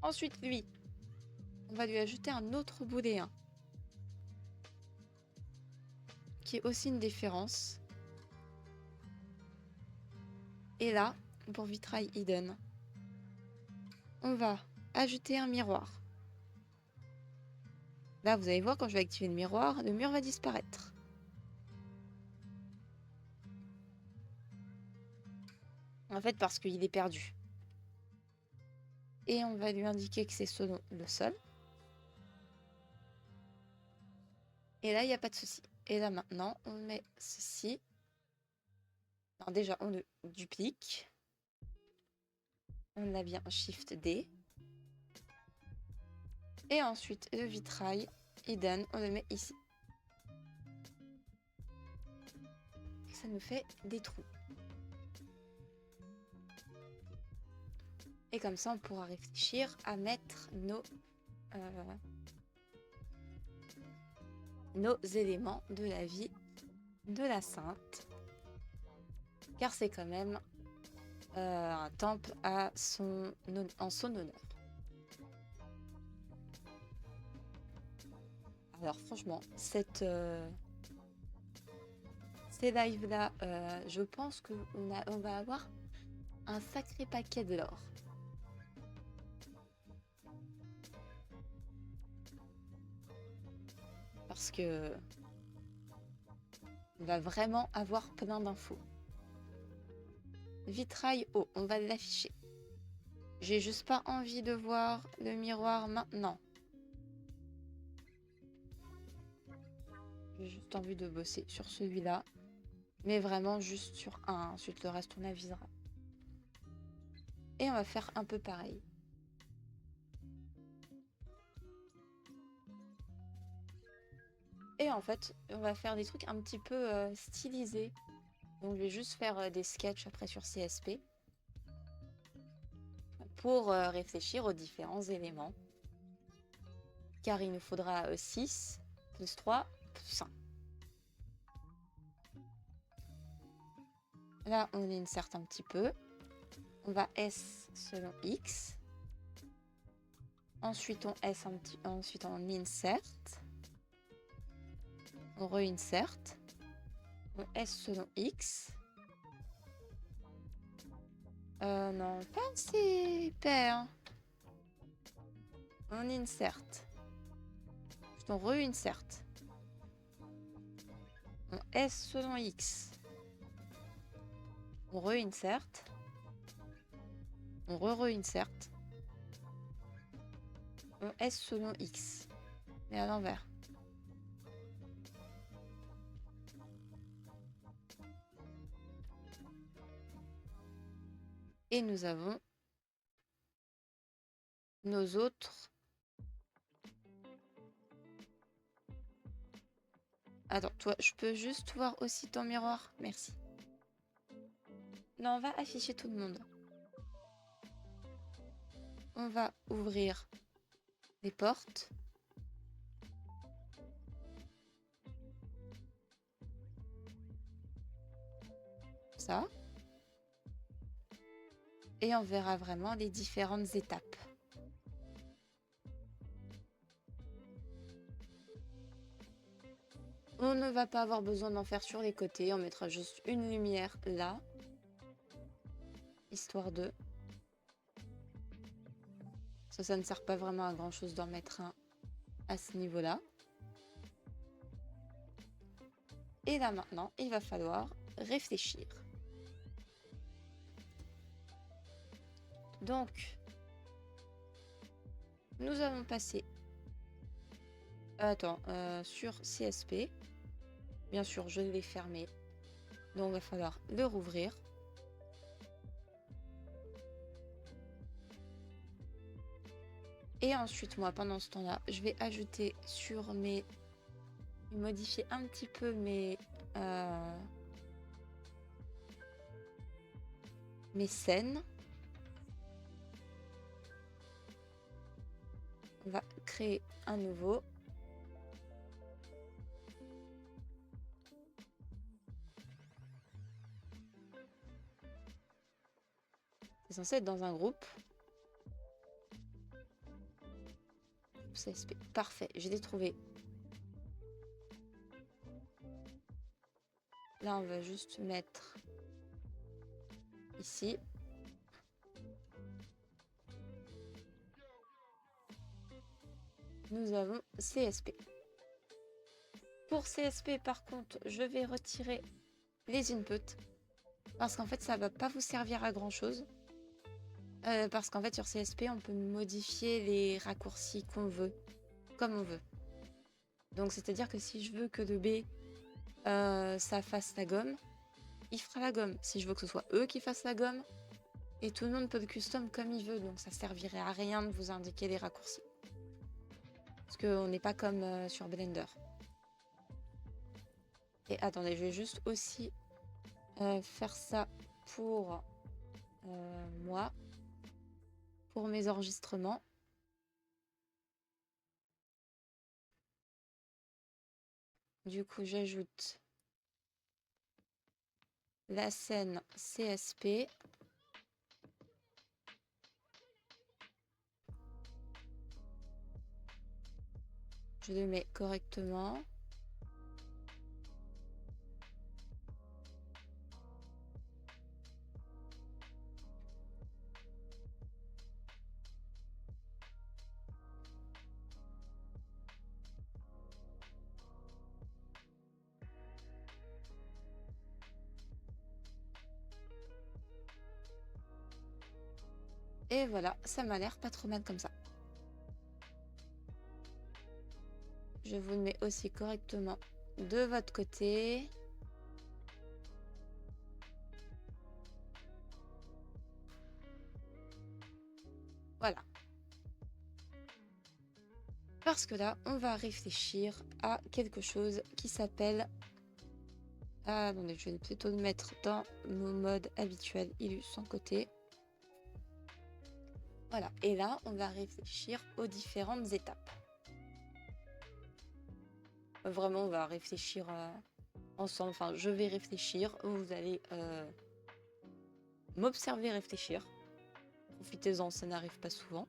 Speaker 1: Ensuite, lui, on va lui ajouter un autre booléen qui est aussi une différence. Et là, pour vitrail hidden, on va ajouter un miroir. Là, vous allez voir, quand je vais activer le mur va disparaître. En fait, parce qu'il est perdu. Et on va lui indiquer que c'est selon le sol. Et là, il n'y a pas de souci. Et là, maintenant, on met ceci. Alors déjà, on le duplique. On a bien Shift D. Et ensuite, le vitrail hidden, on le met ici. Et ça nous fait des trous. Et comme ça, on pourra réfléchir à mettre nos éléments de la vie de la sainte. Car c'est quand même un temple en son honneur. Alors franchement, ces lives-là, je pense qu'on va avoir un sacré paquet de l'or. parce que on va vraiment avoir plein d'infos. Vitrail haut, on va l'afficher. J'ai juste pas envie de voir le miroir maintenant. J'ai juste envie de bosser sur celui-là. Mais vraiment juste sur un. Ensuite, le reste, on avisera. Et on va faire un peu pareil. Et en fait, on va faire des trucs un petit peu stylisés. Donc, je vais juste faire des sketchs après sur CSP. Pour réfléchir aux différents éléments. Car il nous faudra 6, plus 3, plus 5. Là, on inserte un petit peu. On va S selon X. Ensuite, on S un petit... Ensuite, on insert. On reinsert. On S selon X. Non, pas assez pair. On insert. Ensuite, on reinsert. On S selon X. On reinsert. On reinsert. On S selon X. Mais à l'envers. Et nous avons nos autres. Attends, toi, je peux juste voir aussi ton miroir. Merci. Non, on va afficher tout le monde. On va ouvrir les portes. Ça. Et on verra vraiment les différentes étapes. On ne va pas avoir besoin d'en faire sur les côtés. On mettra juste une lumière là. Histoire de... Ça ne sert pas vraiment à grand chose d'en mettre un à ce niveau-là. Et là maintenant, il va falloir réfléchir. Donc, nous allons passer... Attends, sur CSP. Bien sûr, je l'ai fermé. Donc, il va falloir le rouvrir. Et ensuite, moi, pendant ce temps-là, je vais ajouter sur mes... modifier un petit peu mes scènes. On va créer un nouveau. C'est censé être dans un groupe. CSP. Parfait, je l'ai trouvé. Là, on va juste mettre ici. Nous avons CSP. Pour CSP, par contre, je vais retirer les inputs. Parce qu'en fait, ça ne va pas vous servir à grand chose. Parce qu'en fait, sur CSP, on peut modifier les raccourcis qu'on veut, comme on veut. Donc, c'est-à-dire que si je veux que le B, ça fasse la gomme, il fera la gomme. Si je veux que ce soit eux qui fassent la gomme, et tout le monde peut le custom comme il veut. Donc, ça servirait à rien de vous indiquer les raccourcis. Parce qu'on n'est pas comme sur Blender. Et attendez, je vais juste aussi faire ça pour moi, pour mes enregistrements. Du coup, j'ajoute la scène CSP. Je le mets correctement. Et voilà, ça m'a l'air pas trop mal comme ça. Je vous le mets aussi correctement de votre côté. Voilà. Parce que là, on va réfléchir à quelque chose qui s'appelle... Ah, attendez, je vais plutôt le mettre dans mon mode habituel, Illus sans côté. Voilà, et là, on va réfléchir aux différentes étapes. Vraiment, on va réfléchir ensemble. Enfin, je vais réfléchir, vous allez m'observer réfléchir. Profitez-en, ça n'arrive pas souvent.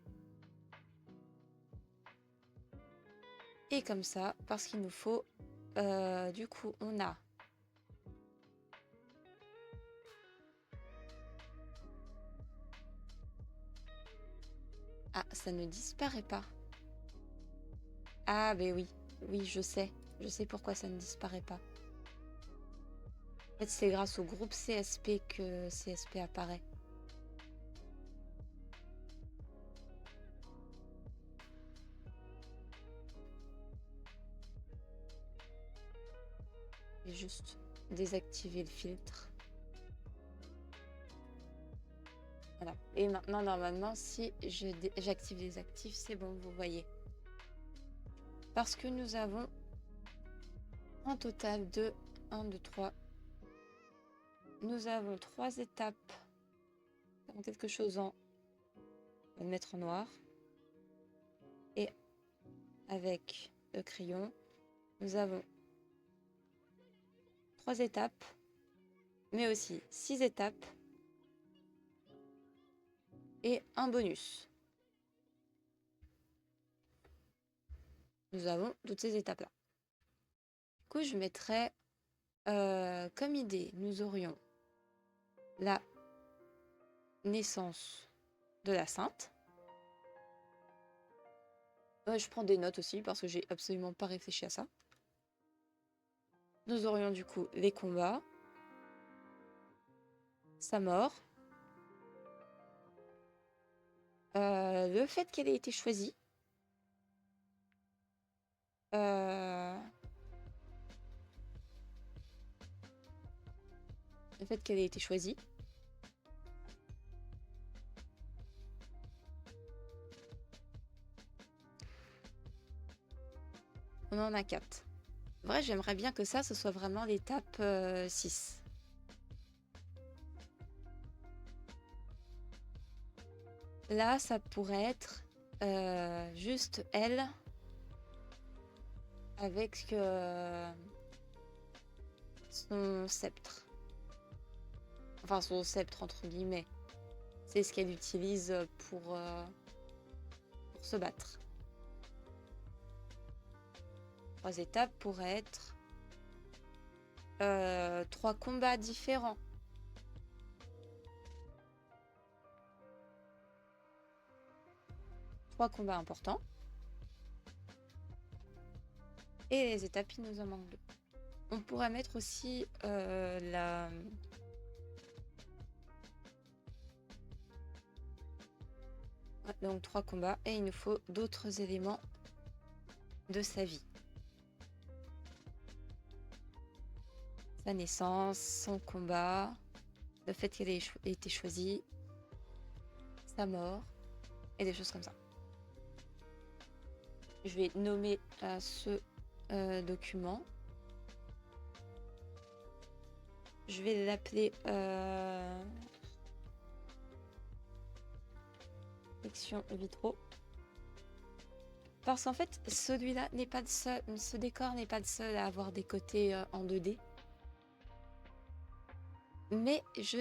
Speaker 1: Et comme ça, parce qu'il nous faut... du coup, on a... Ah, ça ne disparaît pas. Ah, ben oui. Oui, je sais. Je sais pourquoi ça ne disparaît pas. En fait, c'est grâce au groupe CSP que CSP apparaît. Je vais juste désactiver le filtre. Voilà. Et maintenant, normalement, si j'active désactive, c'est bon, vous voyez. Parce que nous avons un total de 1, 2, 3. Nous avons 3 étapes. Quelque chose en... On va le mettre en noir. Et avec le crayon, nous avons 3 étapes, mais aussi 6 étapes et un bonus. Nous avons toutes ces étapes-là. Du coup, je mettrai comme idée, nous aurions la naissance de la sainte. Je prends des notes aussi parce que j'ai absolument pas réfléchi à ça. Nous aurions du coup les combats, sa mort, le fait qu'elle ait été choisie, le fait qu'elle ait été choisie. On en a 4. En vrai, j'aimerais bien que ça, ce soit vraiment l'étape 6. Là, ça pourrait être juste elle avec son sceptre. Enfin, son sceptre, entre guillemets. C'est ce qu'elle utilise pour se battre. 3 étapes pourraient être 3 combats différents. Trois combats importants. Et les étapes, il nous en manque 2. On pourrait mettre aussi la... Donc 3 combats. Et il nous faut d'autres éléments de sa vie. Sa naissance, son combat, le fait qu'elle ait été choisie, sa mort, et des choses comme ça. Je vais nommer ce document. Je vais l'appeler section vitraux. Parce qu'en fait, celui-là n'est pas le seul, ce décor n'est pas le seul à avoir des côtés en 2D. Mais je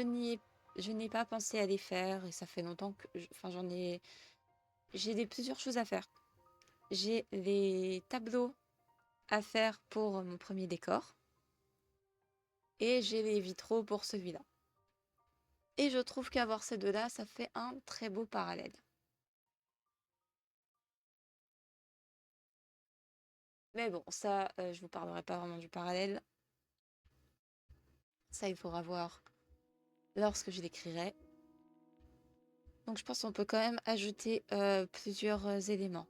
Speaker 1: n'ai pas pensé à les faire et ça fait longtemps que... J'ai plusieurs choses à faire. J'ai les tableaux à faire pour mon premier décor. Et j'ai les vitraux pour celui-là. Et je trouve qu'avoir ces deux-là, ça fait un très beau parallèle. Mais bon, ça, je vous parlerai pas vraiment du parallèle. Ça, il faudra voir lorsque je l'écrirai. Donc je pense qu'on peut quand même ajouter plusieurs éléments.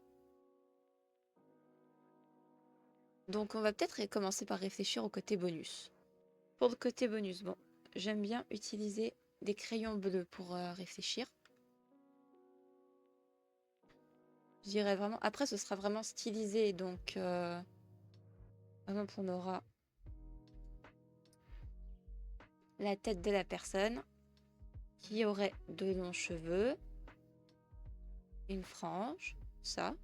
Speaker 1: Donc on va peut-être commencer par réfléchir au côté bonus. Pour le côté bonus, bon, j'aime bien utiliser des crayons bleus pour réfléchir. Je dirais vraiment... Après, ce sera vraiment stylisé, donc... par exemple, on aura la tête de la personne qui aurait de longs cheveux, une frange, ça.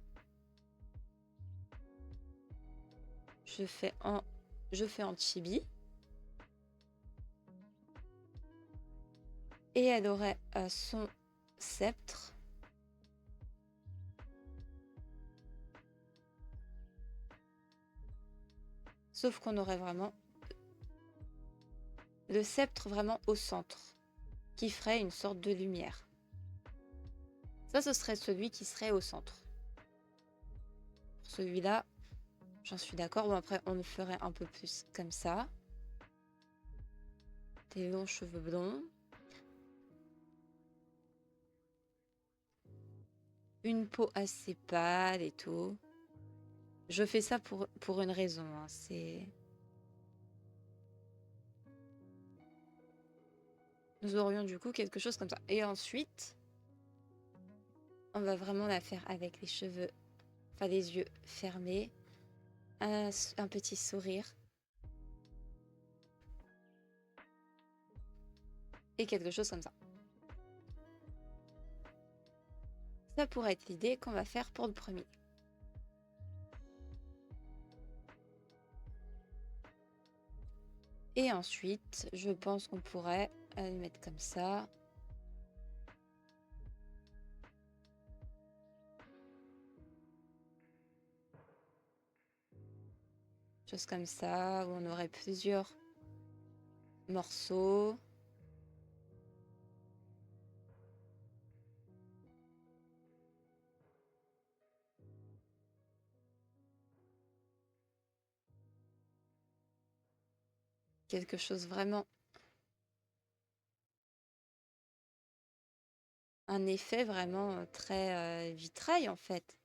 Speaker 1: Je fais en chibi. Et elle aurait son sceptre. Sauf qu'on aurait vraiment le sceptre vraiment au centre, qui ferait une sorte de lumière. Ça, ce serait celui qui serait au centre. Pour celui-là, j'en suis d'accord. Bon, après, on le ferait un peu plus comme ça. Des longs cheveux blonds. Une peau assez pâle et tout. Je fais ça pour une raison. Hein. C'est... Nous aurions du coup quelque chose comme ça. Et ensuite, on va vraiment la faire avec les cheveux, enfin les yeux fermés. Un petit sourire. Et quelque chose comme ça. Ça pourrait être l'idée qu'on va faire pour le premier. Et ensuite, je pense qu'on pourrait le mettre comme ça. Chose comme ça, où on aurait plusieurs morceaux. Quelque chose vraiment... Un effet vraiment très vitrail en fait.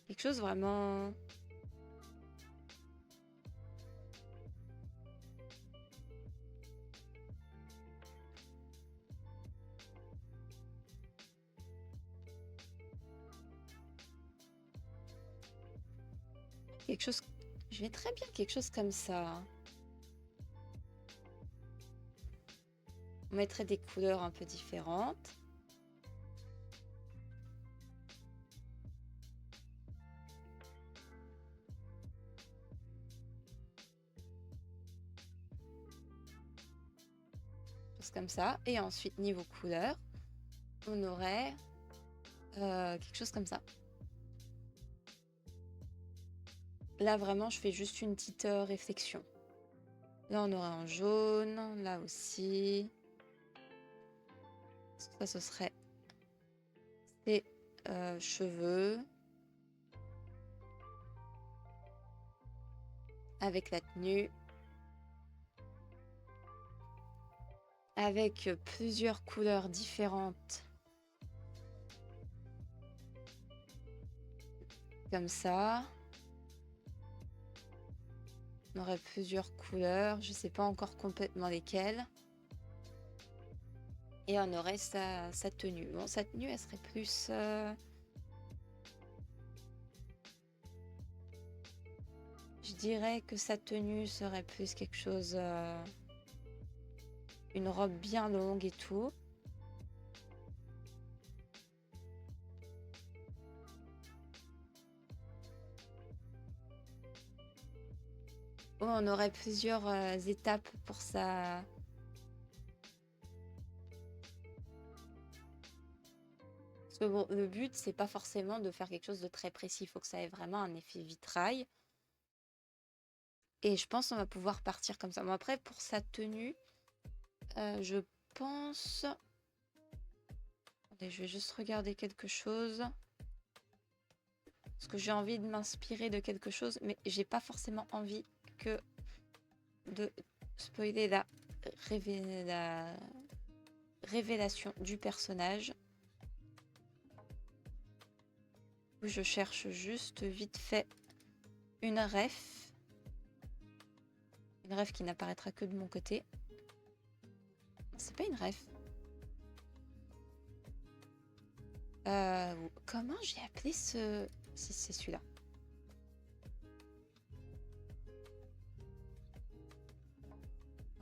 Speaker 1: Quelque chose vraiment... Quelque chose... Je vais très bien quelque chose comme ça. On mettrait des couleurs un peu différentes. Chose comme ça. Et ensuite, niveau couleur, on aurait quelque chose comme ça. Là, vraiment, je fais juste une petite réflexion. Là, on aurait en jaune. Là aussi. Ça, ce serait ses cheveux. Avec la tenue. Avec plusieurs couleurs différentes. Comme ça. On aurait plusieurs couleurs. Je sais pas encore complètement lesquelles. Et on aurait sa tenue. Bon, sa tenue, elle serait plus... Je dirais que sa tenue serait plus quelque chose... Une robe bien longue et tout. Oh, on aurait plusieurs étapes pour ça. Parce que bon, le but, c'est pas forcément de faire quelque chose de très précis. Il faut que ça ait vraiment un effet vitrail. Et je pense qu'on va pouvoir partir comme ça. Bon, après, pour sa tenue, je pense... Attendez, je vais juste regarder quelque chose. Parce que j'ai envie de m'inspirer de quelque chose, mais j'ai pas forcément envie que de spoiler la révélation du personnage. Je cherche juste vite fait une ref. Une ref qui n'apparaîtra que de mon côté. C'est pas une ref. Comment j'ai appelé ce... Si c'est celui-là.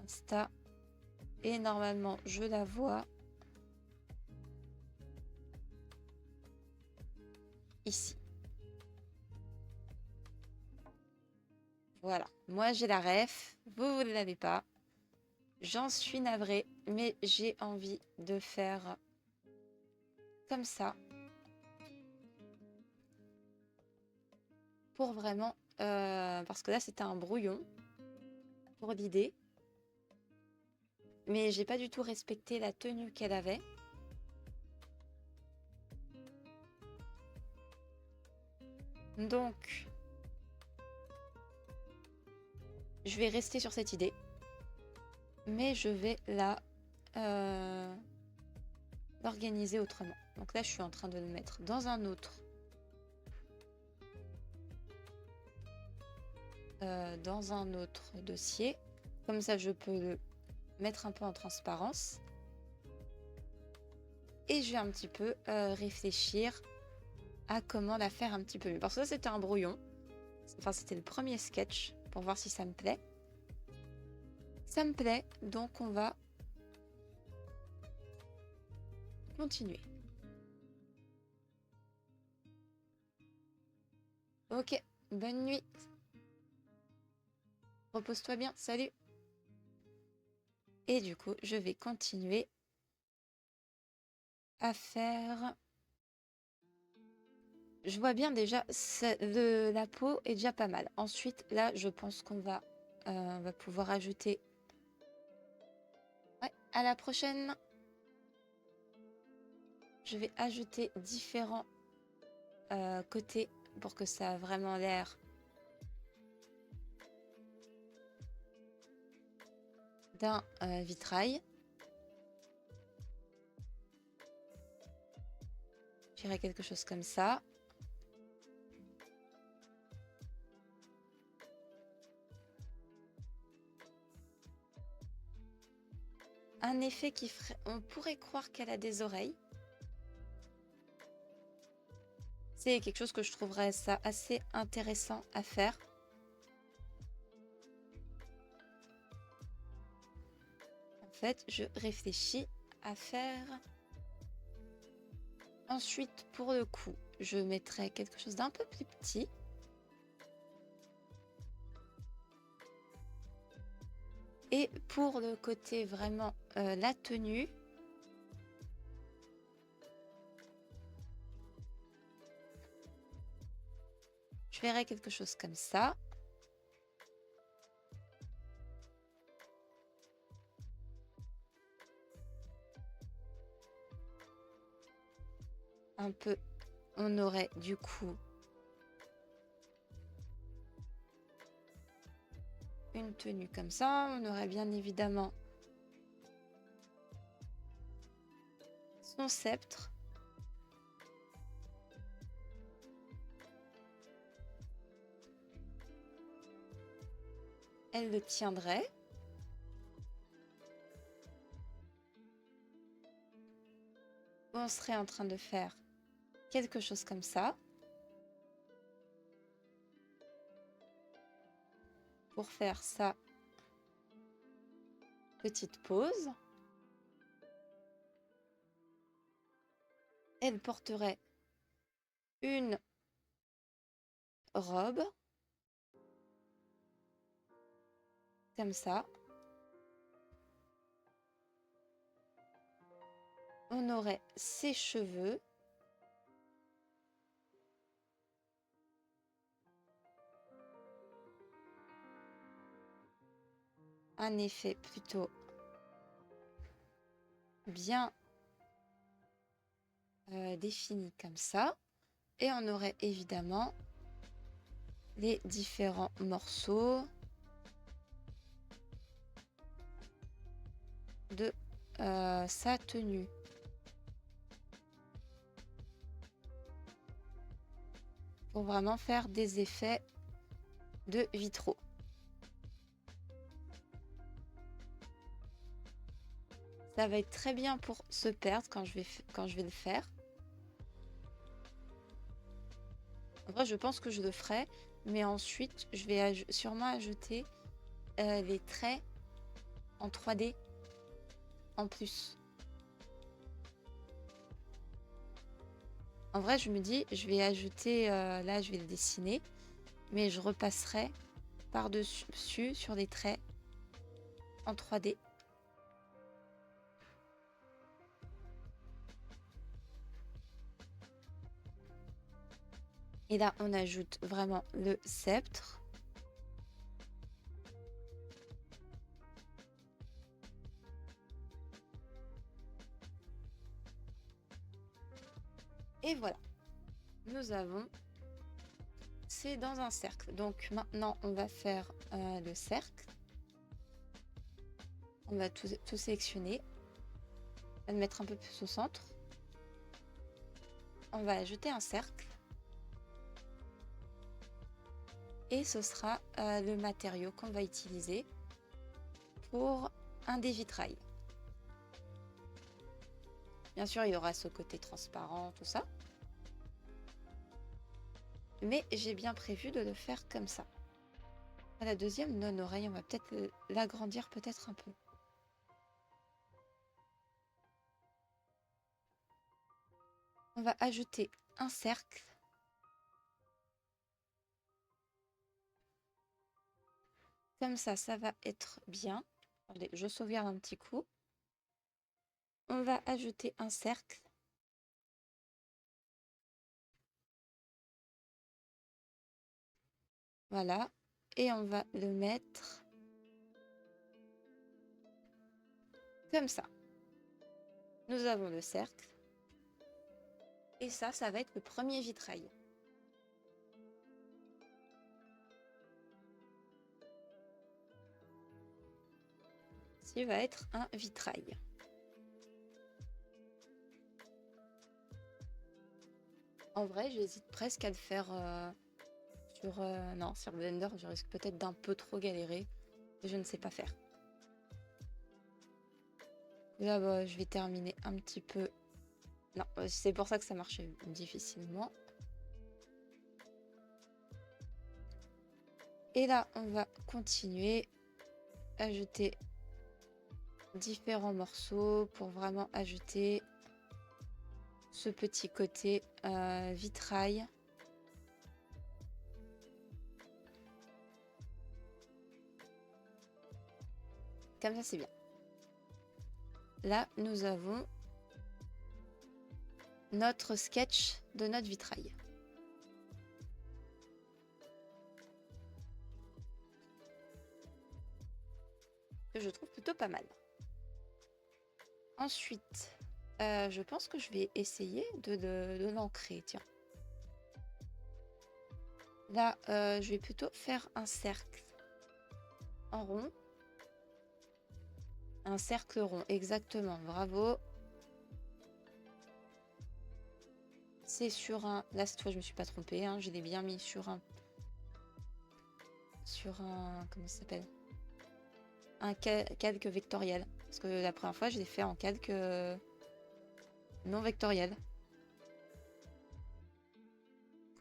Speaker 1: Insta. Et normalement, je la vois ici. Voilà. Moi, j'ai la ref. Vous ne l'avez pas. J'en suis navrée. Mais j'ai envie de faire comme ça. Pour vraiment... parce que là, c'était un brouillon. Pour l'idée. Mais j'ai pas du tout respecté la tenue qu'elle avait. Donc, je vais rester sur cette idée. Mais je vais l'organiser autrement. Donc là, je suis en train de le mettre dans un autre. Dans un autre dossier. Comme ça, je peux le mettre un peu en transparence. Et je vais un petit peu réfléchir à comment la faire un petit peu mieux. Parce que ça, c'était un brouillon. Enfin, c'était le premier sketch pour voir si ça me plaît. Ça me plaît, donc on va continuer. Ok, bonne nuit. Repose-toi bien, salut. Et du coup, je vais continuer à faire... Je vois bien déjà, la peau est déjà pas mal. Ensuite, là, je pense qu'on va pouvoir ajouter... Ouais, à la prochaine. Je vais ajouter différents côtés pour que ça a vraiment l'air d'un vitrail. Je dirais quelque chose comme ça. Un effet qui ferait... On pourrait croire qu'elle a des oreilles. C'est quelque chose que je trouverais ça assez intéressant à faire. En fait, je réfléchis à faire... Ensuite, pour le coup, je mettrai quelque chose d'un peu plus petit. Et pour le côté vraiment la tenue, je verrai quelque chose comme ça. Un peu, on aurait du coup une tenue comme ça. On aurait bien évidemment son sceptre. Elle le tiendrait. On serait en train de faire quelque chose comme ça. Pour faire sa petite pause. Elle porterait une robe. Comme ça. On aurait ses cheveux. Un effet plutôt bien défini comme ça. Et on aurait évidemment les différents morceaux de sa tenue. Pour vraiment faire des effets de vitraux. Ça va être très bien pour se perdre quand je vais le faire. En vrai, je pense que je le ferai, mais ensuite, je vais sûrement ajouter les traits en 3D en plus. En vrai, je me dis, je vais ajouter, là, je vais le dessiner, mais je repasserai par-dessus sur les traits en 3D. Et là, on ajoute vraiment le sceptre. Et voilà, nous avons... C'est dans un cercle. Donc maintenant, on va faire le cercle. On va tout sélectionner. On va le mettre un peu plus au centre. On va ajouter un cercle. Et ce sera le matériau qu'on va utiliser pour un des vitrails. Bien sûr, il y aura ce côté transparent, tout ça. Mais j'ai bien prévu de le faire comme ça. La deuxième non-oreille, on va peut-être l'agrandir peut-être un peu. On va ajouter un cercle. Comme ça va être bien. Attendez, je sauvegarde un petit coup. On va ajouter un cercle. Voilà. Et on va le mettre comme ça. Nous avons le cercle. Et ça va être le premier vitrail. Ci va être un vitrail. En vrai, j'hésite presque à le faire non, sur Blender, je risque peut-être d'un peu trop galérer. Je ne sais pas faire. Là, bah, je vais terminer un petit peu. Non, c'est pour ça que ça marchait difficilement. Et là, on va continuer à ajouter différents morceaux pour vraiment ajouter ce petit côté vitrail. Comme ça, c'est bien. Là, nous avons notre sketch de notre vitrail. Que je trouve plutôt pas mal. Ensuite, je pense que je vais essayer de l'ancrer, tiens. Là, je vais plutôt faire un cercle en rond. Un cercle rond, exactement, bravo. C'est sur un... Là, cette fois, je me suis pas trompée, hein, je l'ai bien mis sur un... Comment ça s'appelle? Un calque vectoriel. Parce que la première fois, je l'ai fait en calque non vectoriel.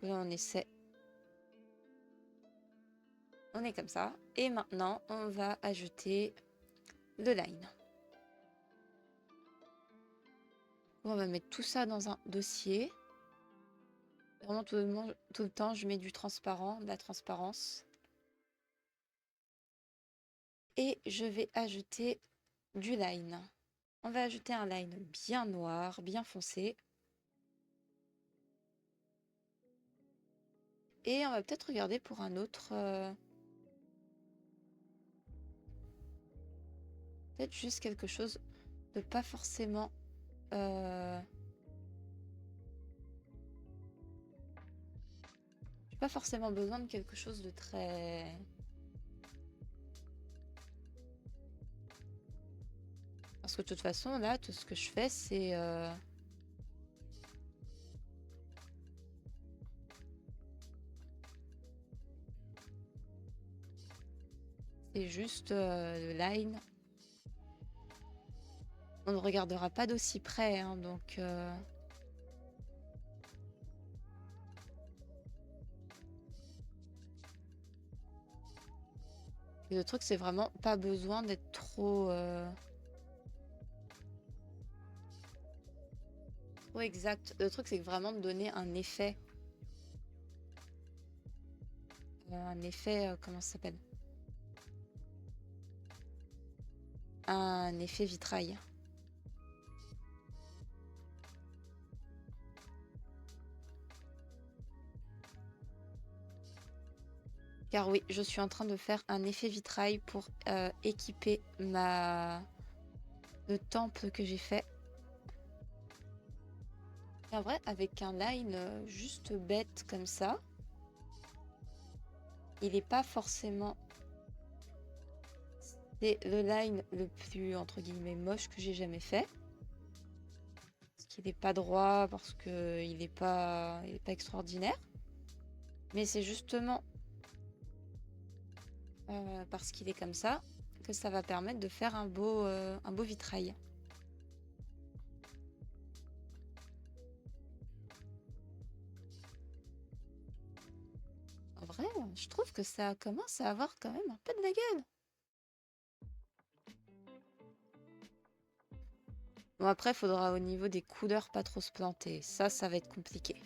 Speaker 1: Là, on essaie. On est comme ça. Et maintenant, on va ajouter le line. On va mettre tout ça dans un dossier. Vraiment, tout le temps, je mets du transparent, de la transparence. Et je vais ajouter du line. On va ajouter un line bien noir, bien foncé. Et on va peut-être regarder pour un autre... peut-être juste quelque chose peux pas forcément... euh, j'ai pas forcément besoin de quelque chose de très... Parce que de toute façon, là, tout ce que je fais, c'est juste le line. On ne regardera pas d'aussi près, hein, donc... Et le truc, c'est vraiment pas besoin d'être trop exact. Le truc, c'est vraiment de donner un effet. Comment ça s'appelle? Un effet vitrail. Car oui, je suis en train de faire un effet vitrail pour équiper le temple que j'ai fait. Et en vrai, avec un line juste bête comme ça, il n'est pas forcément... C'est le line le plus, entre guillemets, moche que j'ai jamais fait. Parce qu'il n'est pas droit, parce qu'il n'est pas extraordinaire. Mais c'est justement parce qu'il est comme ça que ça va permettre de faire un beau vitrail. En vrai, je trouve que ça commence à avoir quand même un peu de la gueule. Bon, après, il faudra au niveau des couleurs pas trop se planter. Ça va être compliqué.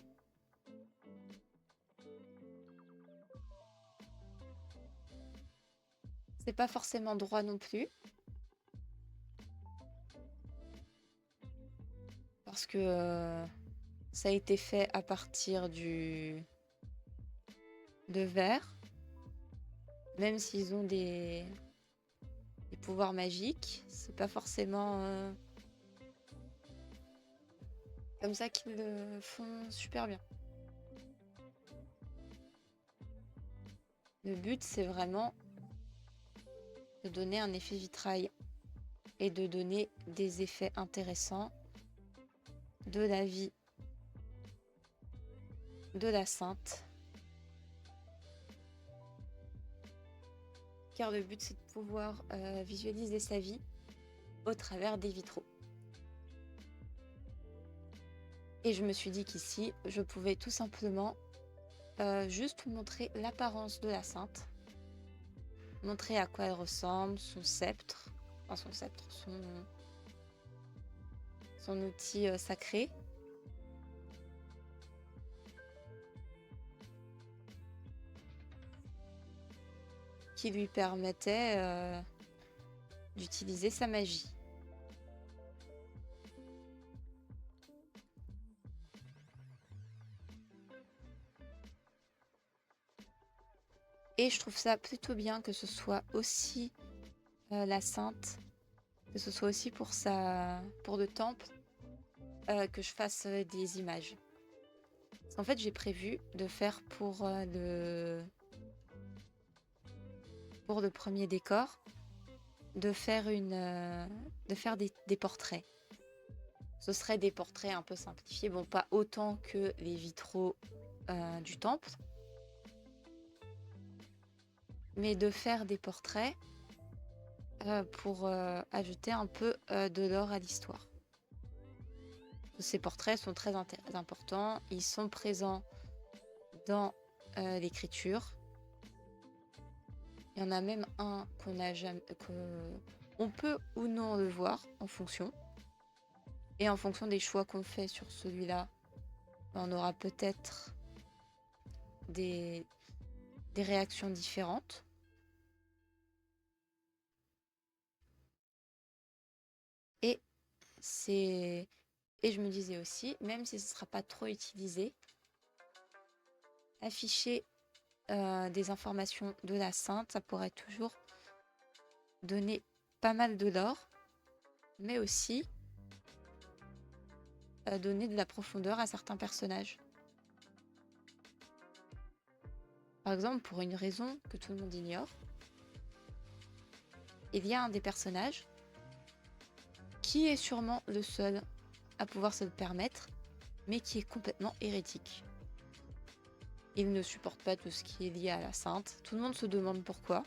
Speaker 1: C'est pas forcément droit non plus. Parce que ça a été fait à partir de verre. Même s'ils ont des pouvoirs magiques, c'est pas forcément comme ça qu'ils le font super bien. Le but, c'est vraiment de donner un effet vitrail et de donner des effets intéressants de la vie de la sainte. Car le but, c'est de pouvoir visualiser sa vie au travers des vitraux. Et je me suis dit qu'ici, je pouvais tout simplement juste vous montrer l'apparence de la sainte, montrer à quoi elle ressemble, son sceptre, son outil sacré. Qui lui permettait d'utiliser sa magie. Et je trouve ça plutôt bien que ce soit aussi la sainte, que ce soit aussi pour le temple, que je fasse des images. Parce qu'en fait, j'ai prévu de faire pour le premier décor, de faire des portraits. Ce serait des portraits un peu simplifiés, bon, pas autant que les vitraux du temple, mais de faire des portraits pour ajouter un peu de l'or à l'histoire. Ces portraits sont très importants, ils sont présents dans l'écriture. Il y en a même un qu'on peut ou non le voir en fonction. Et en fonction des choix qu'on fait sur celui-là, on aura peut-être des réactions différentes. Et je me disais aussi, même si ce ne sera pas trop utilisé, afficher des informations de la sainte, ça pourrait toujours donner pas mal de l'or. mais aussi donner de la profondeur à certains personnages. Par exemple, pour une raison que tout le monde ignore, il y a un des personnages qui est sûrement le seul à pouvoir se le permettre, mais qui est complètement hérétique. Il ne supporte pas tout ce qui est lié à la Sainte. Tout le monde se demande pourquoi.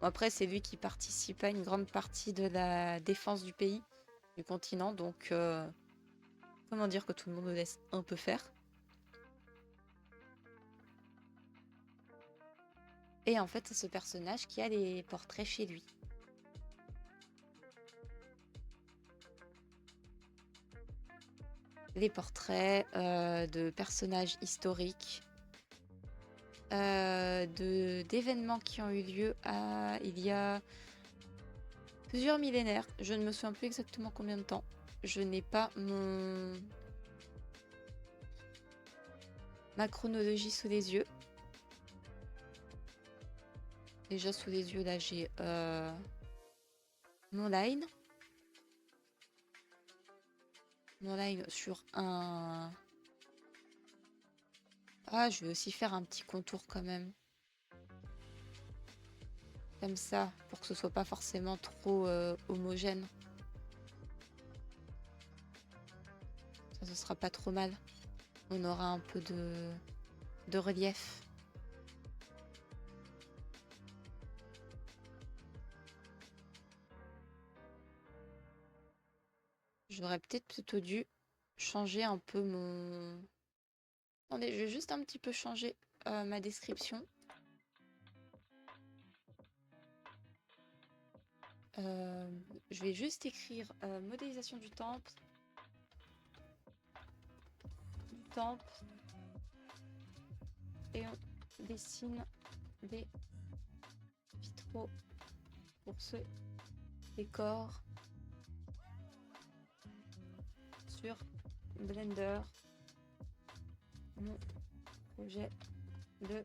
Speaker 1: Bon, après, c'est lui qui participe à une grande partie de la défense du pays, du continent, donc comment dire que tout le monde le laisse un peu faire. Et en fait, c'est ce personnage qui a les portraits chez lui. Les portraits de personnages historiques, d'événements qui ont eu lieu il y a plusieurs millénaires. Je ne me souviens plus exactement combien de temps. Je n'ai pas ma chronologie sous les yeux. Déjà sous les yeux, là, j'ai mon line. Mon line sur un... Ah, je vais aussi faire un petit contour quand même. Comme ça, pour que ce soit pas forcément trop homogène. Ça, ce sera pas trop mal. On aura un peu de relief. J'aurais peut-être plutôt dû changer un peu mon... Attendez, je vais juste un petit peu changer ma description. Je vais juste écrire modélisation du temple. Et on dessine des vitraux pour ce décor sur Blender. Mon projet de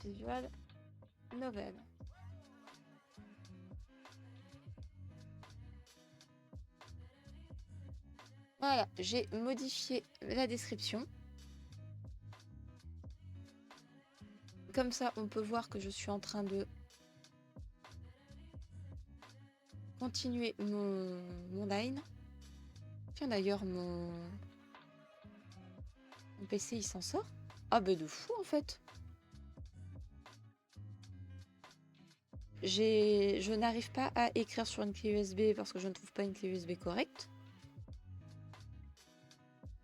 Speaker 1: visual novel. Voilà, j'ai modifié la description. Comme ça, on peut voir que je suis en train de continuer mon line. Tiens, d'ailleurs, mon PC, il s'en sort. Ah, bah de fou, en fait. Je n'arrive pas à écrire sur une clé USB parce que je ne trouve pas une clé USB correcte.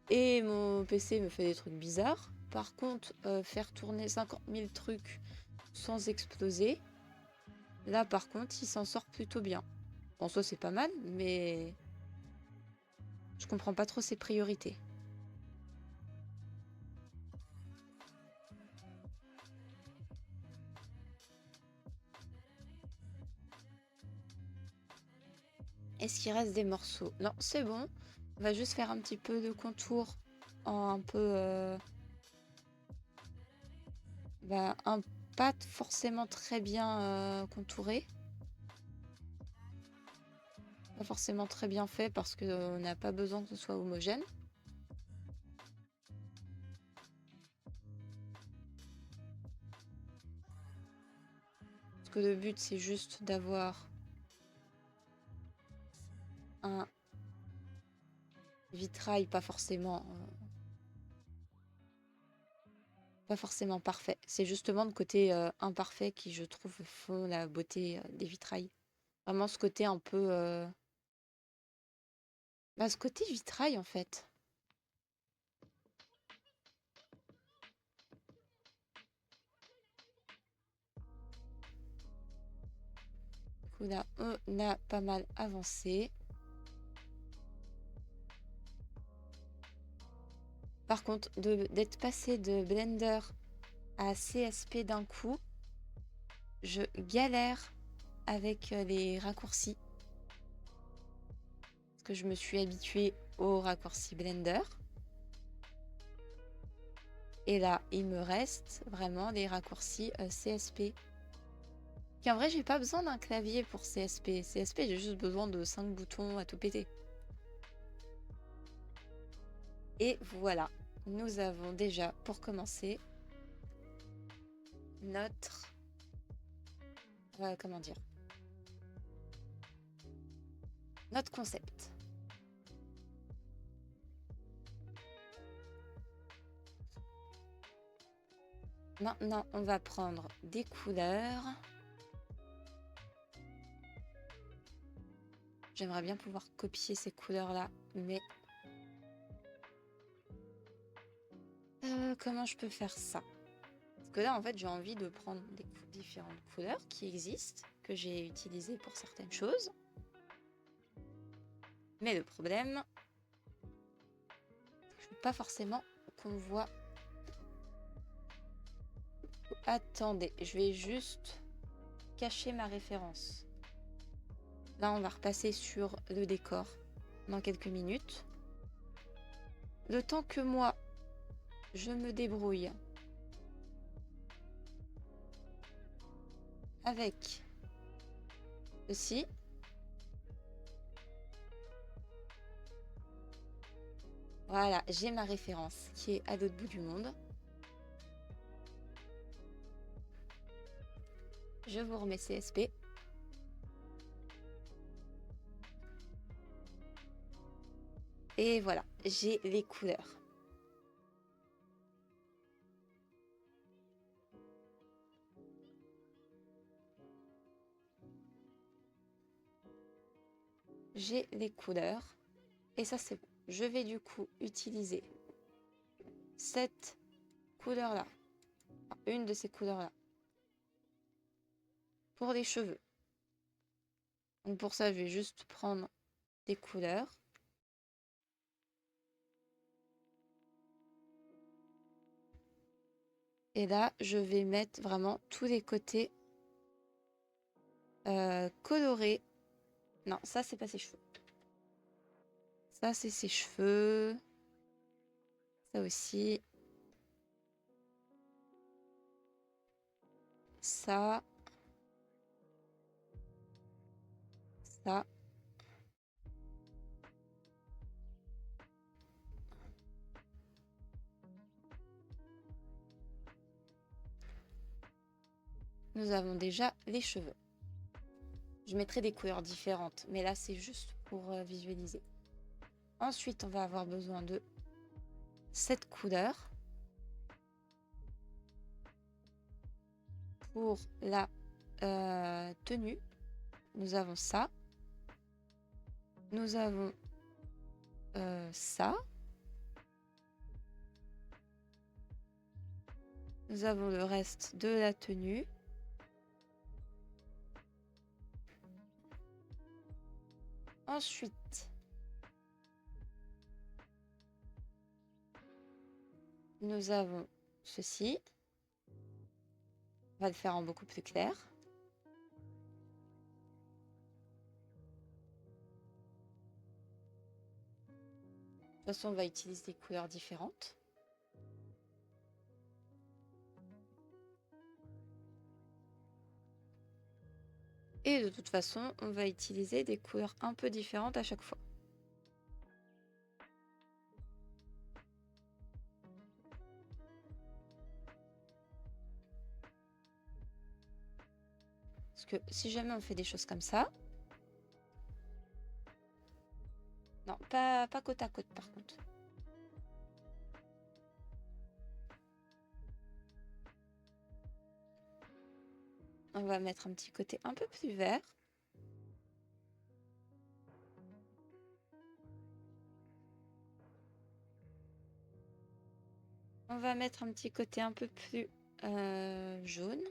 Speaker 1: Et mon PC me fait des trucs bizarres. Par contre, faire tourner 50 000 trucs sans exploser, là par contre, il s'en sort plutôt bien. En soi, c'est pas mal, mais je comprends pas trop ses priorités. Est-ce qu'il reste des morceaux? Non, c'est bon. On va juste faire un petit peu de contour en un peu... pas forcément très bien contouré. Pas forcément très bien fait parce qu'on n'a pas besoin que ce soit homogène. Parce que le but, c'est juste d'avoir un vitrail pas forcément parfait. C'est justement le côté imparfait qui, je trouve, font la beauté des vitrails. Vraiment ce côté un peu... ce côté vitrail, en fait. Du coup, là, on a pas mal avancé. Par contre, d'être passé de Blender à CSP d'un coup, je galère avec les raccourcis. Parce que je me suis habituée aux raccourcis Blender. Et là, il me reste vraiment les raccourcis CSP. Qu'en vrai, j'ai pas besoin d'un clavier pour CSP. CSP, j'ai juste besoin de 5 boutons à tout péter. Et voilà, nous avons déjà, pour commencer, notre... comment dire? Notre concept. Maintenant, on va prendre des couleurs. J'aimerais bien pouvoir copier ces couleurs-là, mais... comment je peux faire ça? Parce que là, en fait, j'ai envie de prendre des différentes couleurs qui existent, que j'ai utilisées pour certaines choses. Mais le problème, je ne veux pas forcément qu'on voit... Attendez, je vais juste cacher ma référence. Là, on va repasser sur le décor dans quelques minutes. Le temps que moi, je me débrouille avec ceci. Voilà, j'ai ma référence qui est à l'autre bout du monde. Je vous remets CSP. Et voilà, j'ai les couleurs. J'ai les couleurs. Et ça, c'est bon. Je vais du coup utiliser cette couleur-là. Enfin, une de ces couleurs-là. Pour les cheveux. Donc pour ça, je vais juste prendre des couleurs. Et là, je vais mettre vraiment tous les côtés colorés. Non, ça, c'est pas ses cheveux. Ça, c'est ses cheveux. Ça aussi. Ça. Ça. Nous avons déjà les cheveux. Je mettrai des couleurs différentes, mais là, c'est juste pour visualiser. Ensuite, on va avoir besoin de cette couleur. Pour la tenue, nous avons ça. Nous avons ça. Nous avons le reste de la tenue. Ensuite, nous avons ceci. On va le faire en beaucoup plus clair. De toute façon, on va utiliser des couleurs différentes. Et de toute façon, on va utiliser des couleurs un peu différentes à chaque fois. Parce que si jamais on fait des choses comme ça... Non, pas côte à côte par contre. On va mettre un petit côté un peu plus vert. On va mettre un petit côté un peu plus jaune.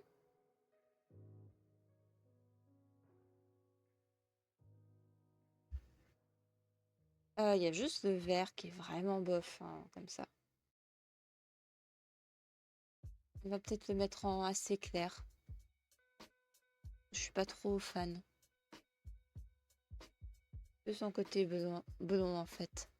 Speaker 1: Il y a juste le vert qui est vraiment bof, hein, comme ça. On va peut-être le mettre en assez clair. Je suis pas trop fan. De son côté blond en fait.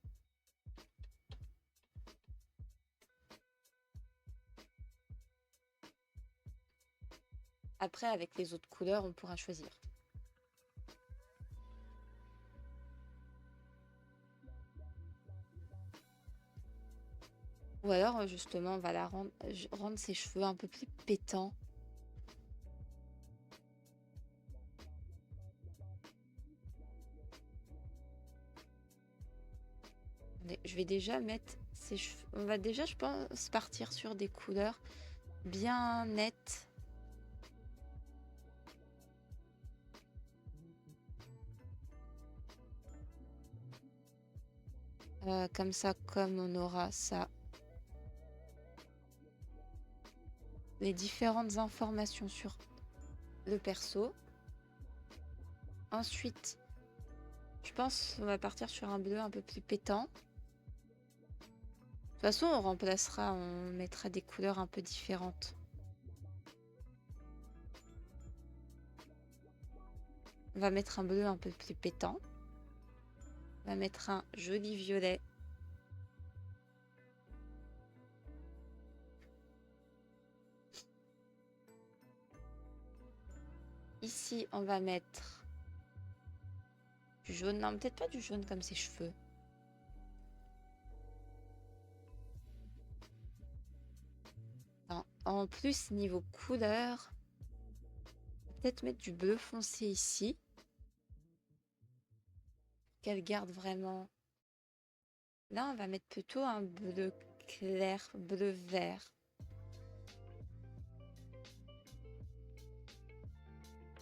Speaker 1: Après, avec les autres couleurs, on pourra choisir. Ou alors, justement, on va la rendre ses cheveux un peu plus pétants. Je vais déjà mettre ses cheveux. On va déjà, je pense, partir sur des couleurs bien nettes. Comme ça, comme on aura ça. Les différentes informations sur le perso. Ensuite, je pense on va partir sur un bleu un peu plus pétant. De toute façon, on remplacera, on mettra des couleurs un peu différentes. On va mettre un bleu un peu plus pétant. On va mettre un joli violet. Ici, on va mettre du jaune. Non, peut-être pas du jaune comme ses cheveux. Non. En plus, niveau couleur, peut-être mettre du bleu foncé ici. Qu'elle garde vraiment. Là, on va mettre plutôt un bleu clair, bleu vert.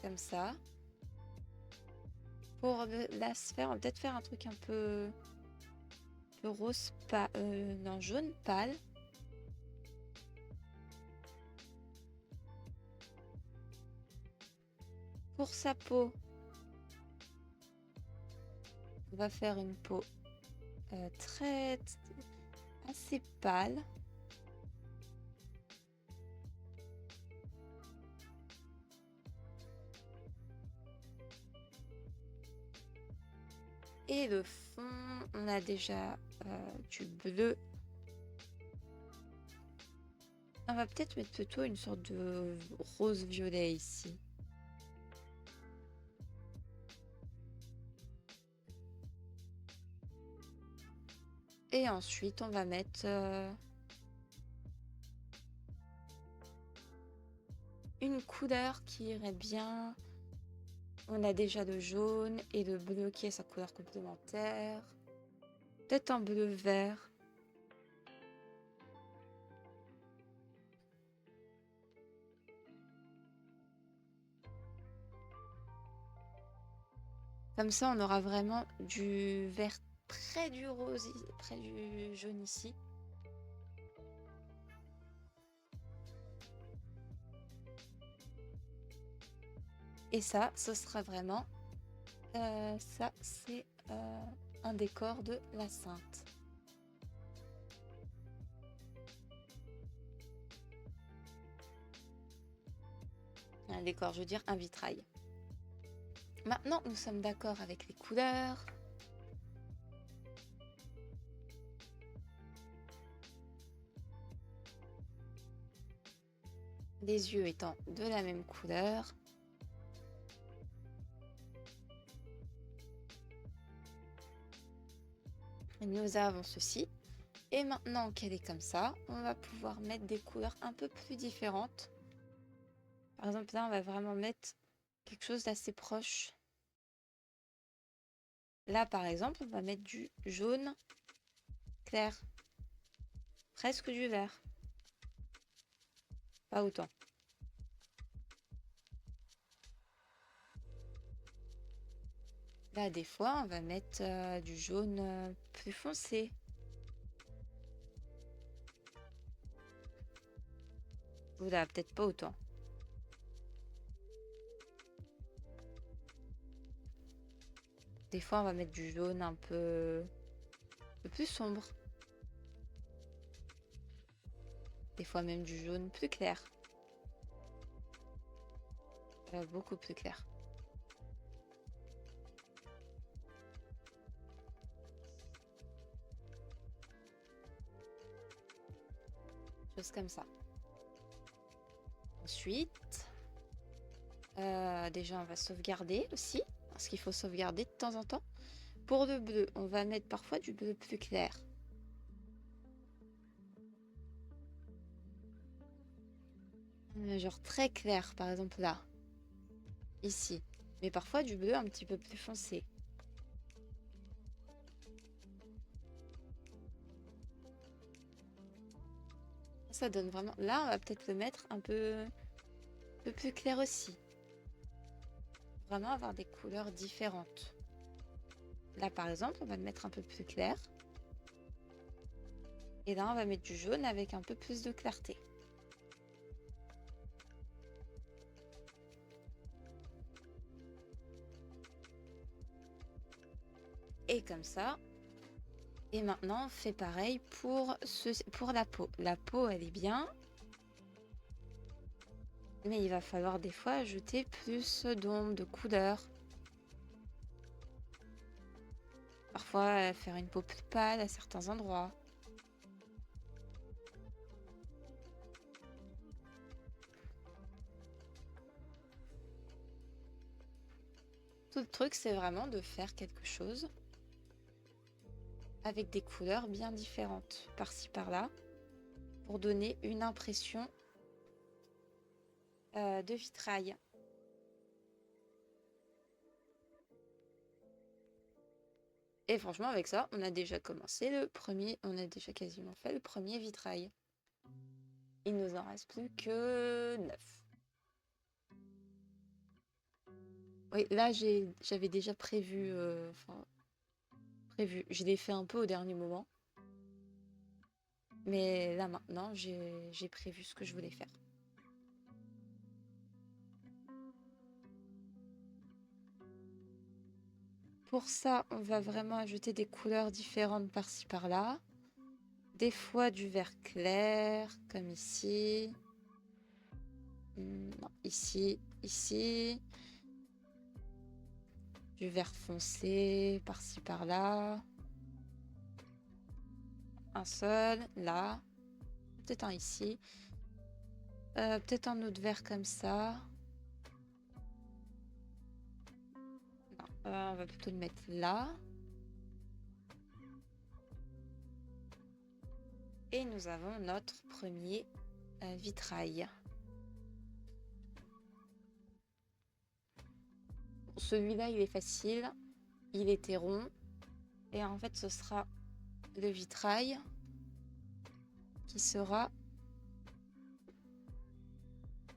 Speaker 1: Comme ça. Pour la sphère, on va peut-être faire un truc un peu rose pâle. Non, jaune pâle. Pour sa peau, on va faire une peau assez pâle. Et le fond, on a déjà du bleu. On va peut-être mettre plutôt une sorte de rose-violet ici. Et ensuite, on va mettre une couleur qui irait bien. On a déjà le jaune et le bleu qui est sa couleur complémentaire. Peut-être un bleu vert. Comme ça, on aura vraiment du vert près du rose, près du jaune ici. Et ça, ce sera vraiment... ça, c'est un décor de la Sainte. Un décor, je veux dire un vitrail. Maintenant, nous sommes d'accord avec les couleurs. Les yeux étant de la même couleur. Et nous avons ceci. Et maintenant qu'elle est comme ça, on va pouvoir mettre des couleurs un peu plus différentes. Par exemple, là, on va vraiment mettre quelque chose d'assez proche. Là, par exemple, on va mettre du jaune clair. Presque du vert. Pas autant. Là, des fois, on va mettre du jaune plus foncé. Oula, peut-être pas autant. Des fois, on va mettre du jaune un peu plus sombre. Des fois, même du jaune plus clair. Beaucoup plus clair. Chose comme ça. Ensuite, Déjà, on va sauvegarder aussi, parce qu'il faut sauvegarder de temps en temps. Pour le bleu, on va mettre parfois du bleu plus clair. Genre très clair, par exemple là, ici. Mais parfois du bleu un petit peu plus foncé. Ça donne vraiment... Là, on va peut-être le mettre un peu plus clair aussi. Vraiment avoir des couleurs différentes. Là, par exemple, on va le mettre un peu plus clair. Et là, on va mettre du jaune avec un peu plus de clarté. Et comme ça. Et maintenant, on fait pareil pour la peau. La peau, elle est bien. Mais il va falloir des fois ajouter plus d'ombre, de couleur. Parfois, faire une peau plus pâle à certains endroits. Tout le truc, c'est vraiment de faire quelque chose avec des couleurs bien différentes, par-ci, par-là, pour donner une impression de vitrail. Et franchement, avec ça, on a déjà commencé le premier, on a déjà quasiment fait le premier vitrail. Il nous en reste plus que 9. Oui, là, j'avais déjà prévu, je l'ai fait un peu au dernier moment. Mais là, maintenant, j'ai prévu ce que je voulais faire. Pour ça, on va vraiment ajouter des couleurs différentes par-ci, par-là. Des fois du vert clair, comme ici. Non, ici, ici. Du vert foncé, par-ci, par-là. Un seul, là. Peut-être un ici. Peut-être un autre vert comme ça. Non, on va plutôt le mettre là. Et nous avons notre premier vitrail. Celui-là, il est facile. Il était rond. Et en fait, ce sera le vitrail qui sera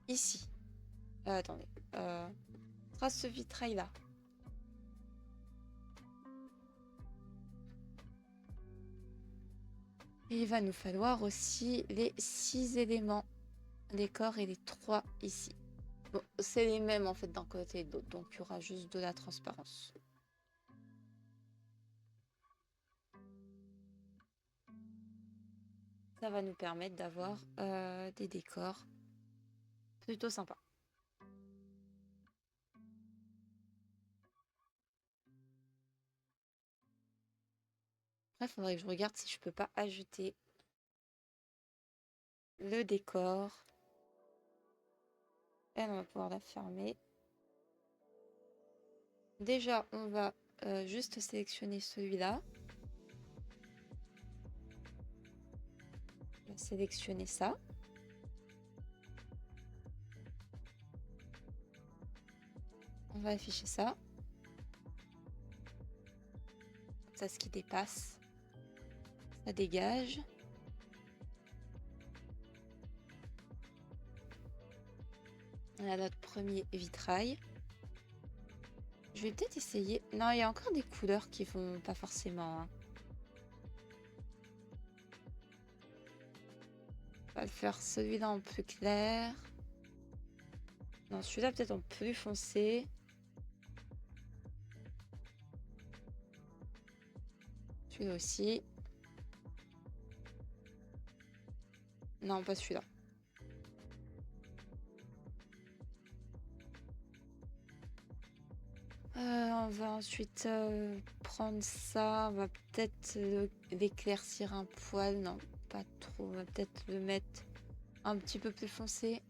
Speaker 1: ici. Attendez. Ce sera ce vitrail-là. Et il va nous falloir aussi les 6 éléments. Les corps et les 3 ici. Bon, c'est les mêmes en fait d'un côté et de l'autre. Donc, il y aura juste de la transparence. Ça va nous permettre d'avoir des décors plutôt sympas. Après, il faudrait que je regarde si je peux pas ajouter le décor. Elle, on va pouvoir la fermer. Déjà, on va juste sélectionner celui-là. On va sélectionner ça. On va afficher ça. Ça, ce qui dépasse, ça dégage. On a notre premier vitrail. Je vais peut-être essayer. Non, il y a encore des couleurs qui vont pas forcément. Hein. On va le faire celui-là en plus clair. Non, celui-là peut-être en plus foncé. Celui-là aussi. Non, pas celui-là. On va ensuite prendre ça. On va peut-être l'éclaircir un poil. Non, pas trop. On va peut-être le mettre un petit peu plus foncé.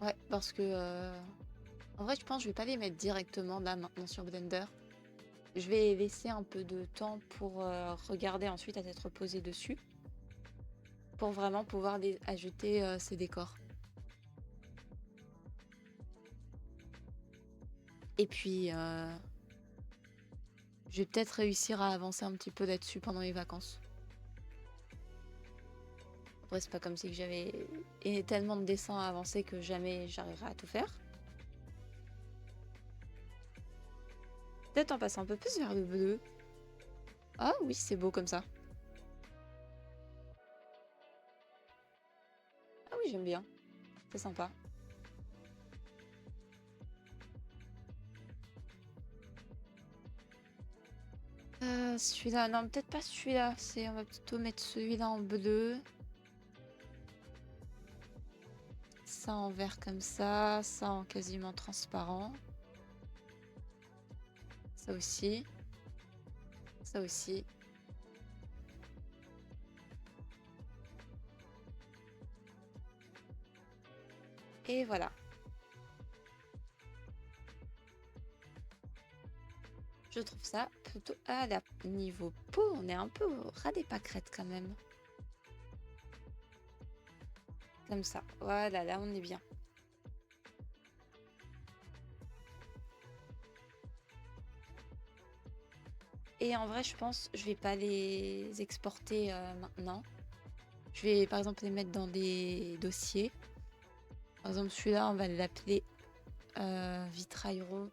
Speaker 1: Ouais, parce que en vrai, je pense que je vais pas les mettre directement là maintenant sur Blender. Je vais laisser un peu de temps pour regarder ensuite à t'être posé dessus pour vraiment pouvoir ajouter ces décors. Et puis, je vais peut-être réussir à avancer un petit peu là-dessus pendant les vacances. Après, c'est pas comme si j'avais tellement de dessins à avancer que jamais j'arriverai à tout faire. Peut-être en passant un peu plus vers le bleu. Ah oui, c'est beau comme ça. Ah oui, j'aime bien. C'est sympa. Celui-là, non, peut-être pas celui-là. On va plutôt mettre celui-là en bleu. Ça en vert comme ça en quasiment transparent. Ça aussi. Ça aussi. Et voilà. Je trouve ça plutôt à la niveau peau, on est un peu au ras des pâquerettes quand même. Comme ça. Voilà, là on est bien. Et en vrai, je pense, je vais pas les exporter maintenant. Je vais par exemple les mettre dans des dossiers. Par exemple, celui-là, on va l'appeler vitrail rond.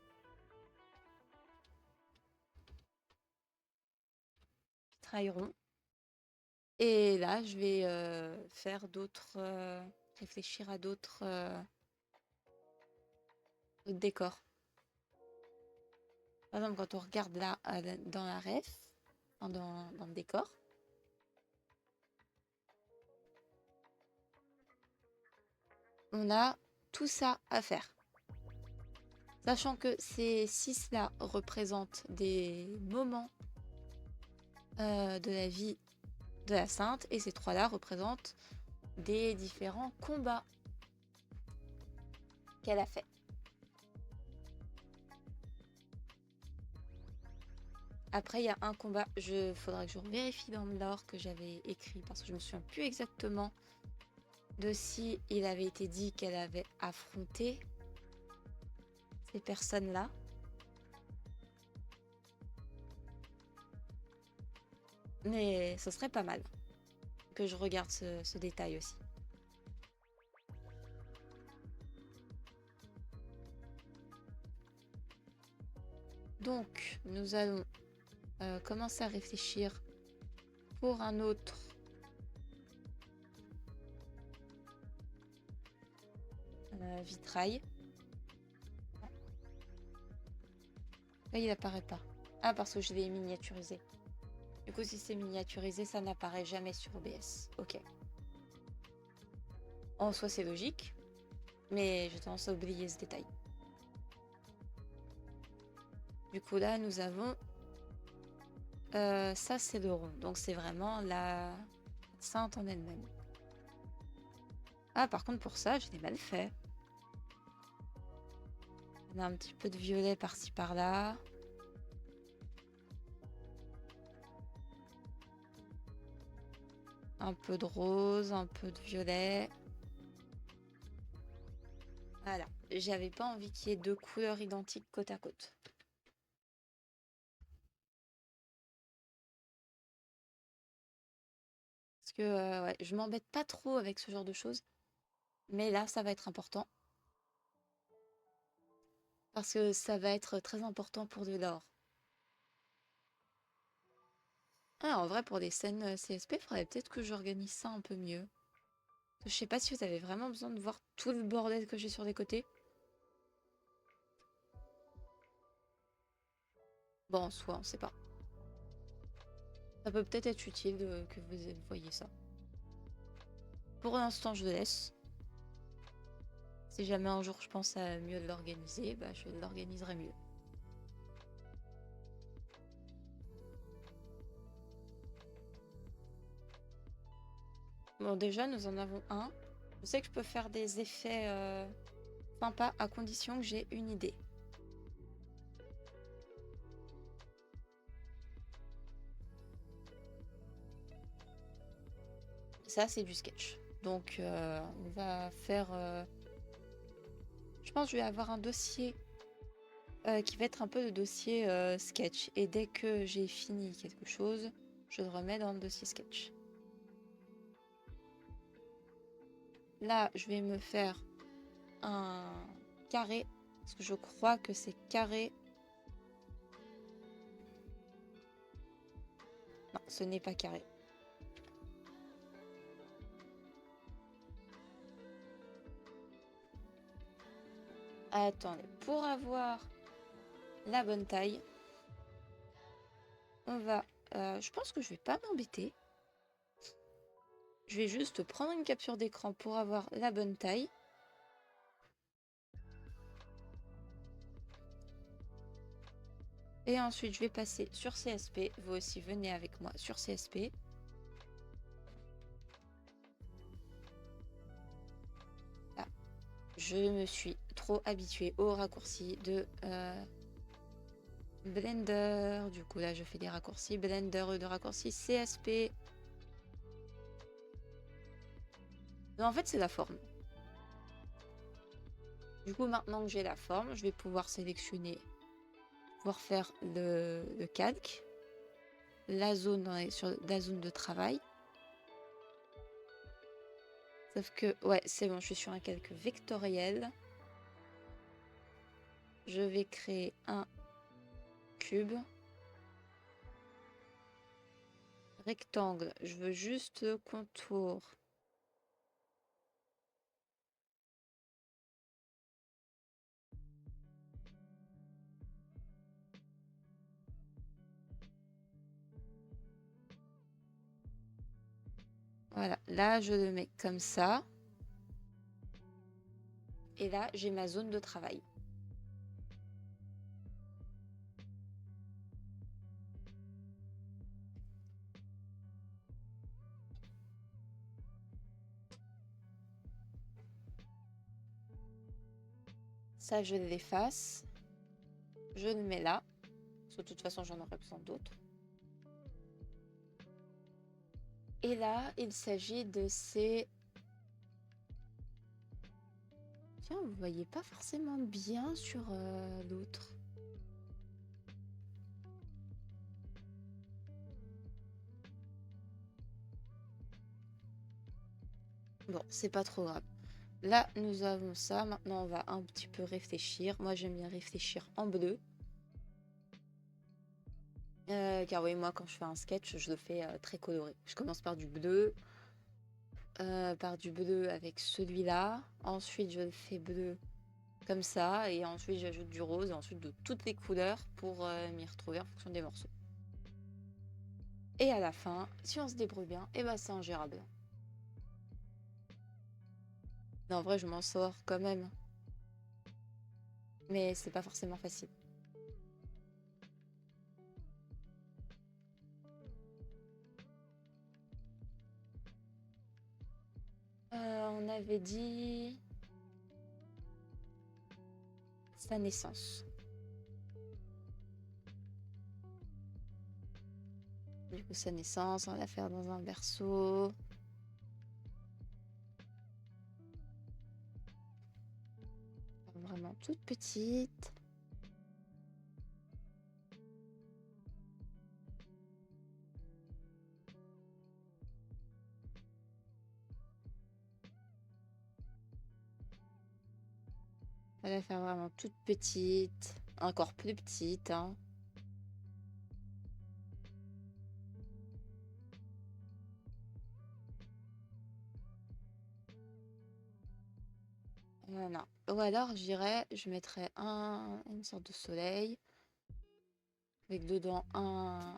Speaker 1: Vitrail rond. Et là, je vais faire d'autres, réfléchir à d'autres décors. Par exemple, quand on regarde là dans la ref, dans le décor, on a tout ça à faire. Sachant que ces 6-là représentent des moments de la vie de la sainte et ces 3-là représentent des différents combats qu'elle a fait. Après, il y a un combat, faudra que je vérifie dans l'or que j'avais écrit parce que je me souviens plus exactement de si il avait été dit qu'elle avait affronté ces personnes-là. Mais ce serait pas mal que je regarde ce détail aussi. Donc, nous allons commencer à réfléchir pour un autre vitrail. Là, il apparaît pas. Ah, parce que je l'ai miniaturisé. Du coup, si c'est miniaturisé, ça n'apparaît jamais sur OBS. Ok. En soi, c'est logique, mais j'ai tendance à oublier ce détail. Du coup, là, nous avons... ça, c'est le rond. Donc, c'est vraiment la sainte en elle-même. Ah, par contre, pour ça, je l'ai mal fait. On a un petit peu de violet par-ci, par-là. Un peu de rose, un peu de violet. Voilà. J'avais pas envie qu'il y ait deux couleurs identiques côte à côte. Parce que ouais, je m'embête pas trop avec ce genre de choses. Mais là, ça va être important. Parce que ça va être très important pour de l'or. Ah, en vrai, pour des scènes CSP, il faudrait peut-être que j'organise ça un peu mieux. Je sais pas si vous avez vraiment besoin de voir tout le bordel que j'ai sur les côtés. Bon, en soi, on sait pas. Ça peut peut-être être utile que vous voyez ça. Pour l'instant, je le laisse. Si jamais un jour je pense à mieux l'organiser, bah, je l'organiserai mieux. Bon, déjà, nous en avons un. Je sais que je peux faire des effets sympa à condition que j'ai une idée. Ça, c'est du sketch. Donc, on va faire... Je pense que je vais avoir un dossier qui va être un peu le dossier sketch. Et dès que j'ai fini quelque chose, je le remets dans le dossier sketch. Là, je vais me faire un carré. Parce que je crois que c'est carré. Non, ce n'est pas carré. Attendez, pour avoir la bonne taille, on va... je pense que je vais pas m'embêter. Je vais juste prendre une capture d'écran pour avoir la bonne taille. Et ensuite, je vais passer sur CSP. Vous aussi, venez avec moi sur CSP. Là, je me suis trop habituée au raccourci de Blender. Du coup, là, je fais des raccourcis Blender de raccourci CSP. Mais en fait, c'est la forme. Du coup, maintenant que j'ai la forme, je vais pouvoir sélectionner, pouvoir faire le calque, la zone sur la zone de travail. Sauf que, ouais, c'est bon, je suis sur un calque vectoriel. Je vais créer un cube. Rectangle, je veux juste le contour. Voilà, là je le mets comme ça. Et là j'ai ma zone de travail. Ça je l'efface. Je le mets là. Parce que de toute façon j'en aurai besoin d'autres. Et là il s'agit de ces... Tiens, vous voyez pas forcément bien sur l'autre. Bon, c'est pas trop grave. Là, nous avons ça. Maintenant, on va un petit peu réfléchir. Moi, j'aime bien réfléchir en bleu. Car oui, moi, quand je fais un sketch, je le fais très coloré. Je commence par du bleu. Par du bleu avec celui-là. Ensuite, je le fais bleu comme ça. Et ensuite, j'ajoute du rose. Et ensuite, de toutes les couleurs pour m'y retrouver en fonction des morceaux. Et à la fin, si on se débrouille bien, et ben c'est ingérable. Non, en vrai, je m'en sors quand même. Mais c'est pas forcément facile. On avait dit sa naissance. Du coup, sa naissance, on va la faire dans un berceau. Vraiment toute petite. On va la faire vraiment toute petite. Encore plus petite, hein. Non. Ou alors, je mettrais une sorte de soleil. Avec dedans un...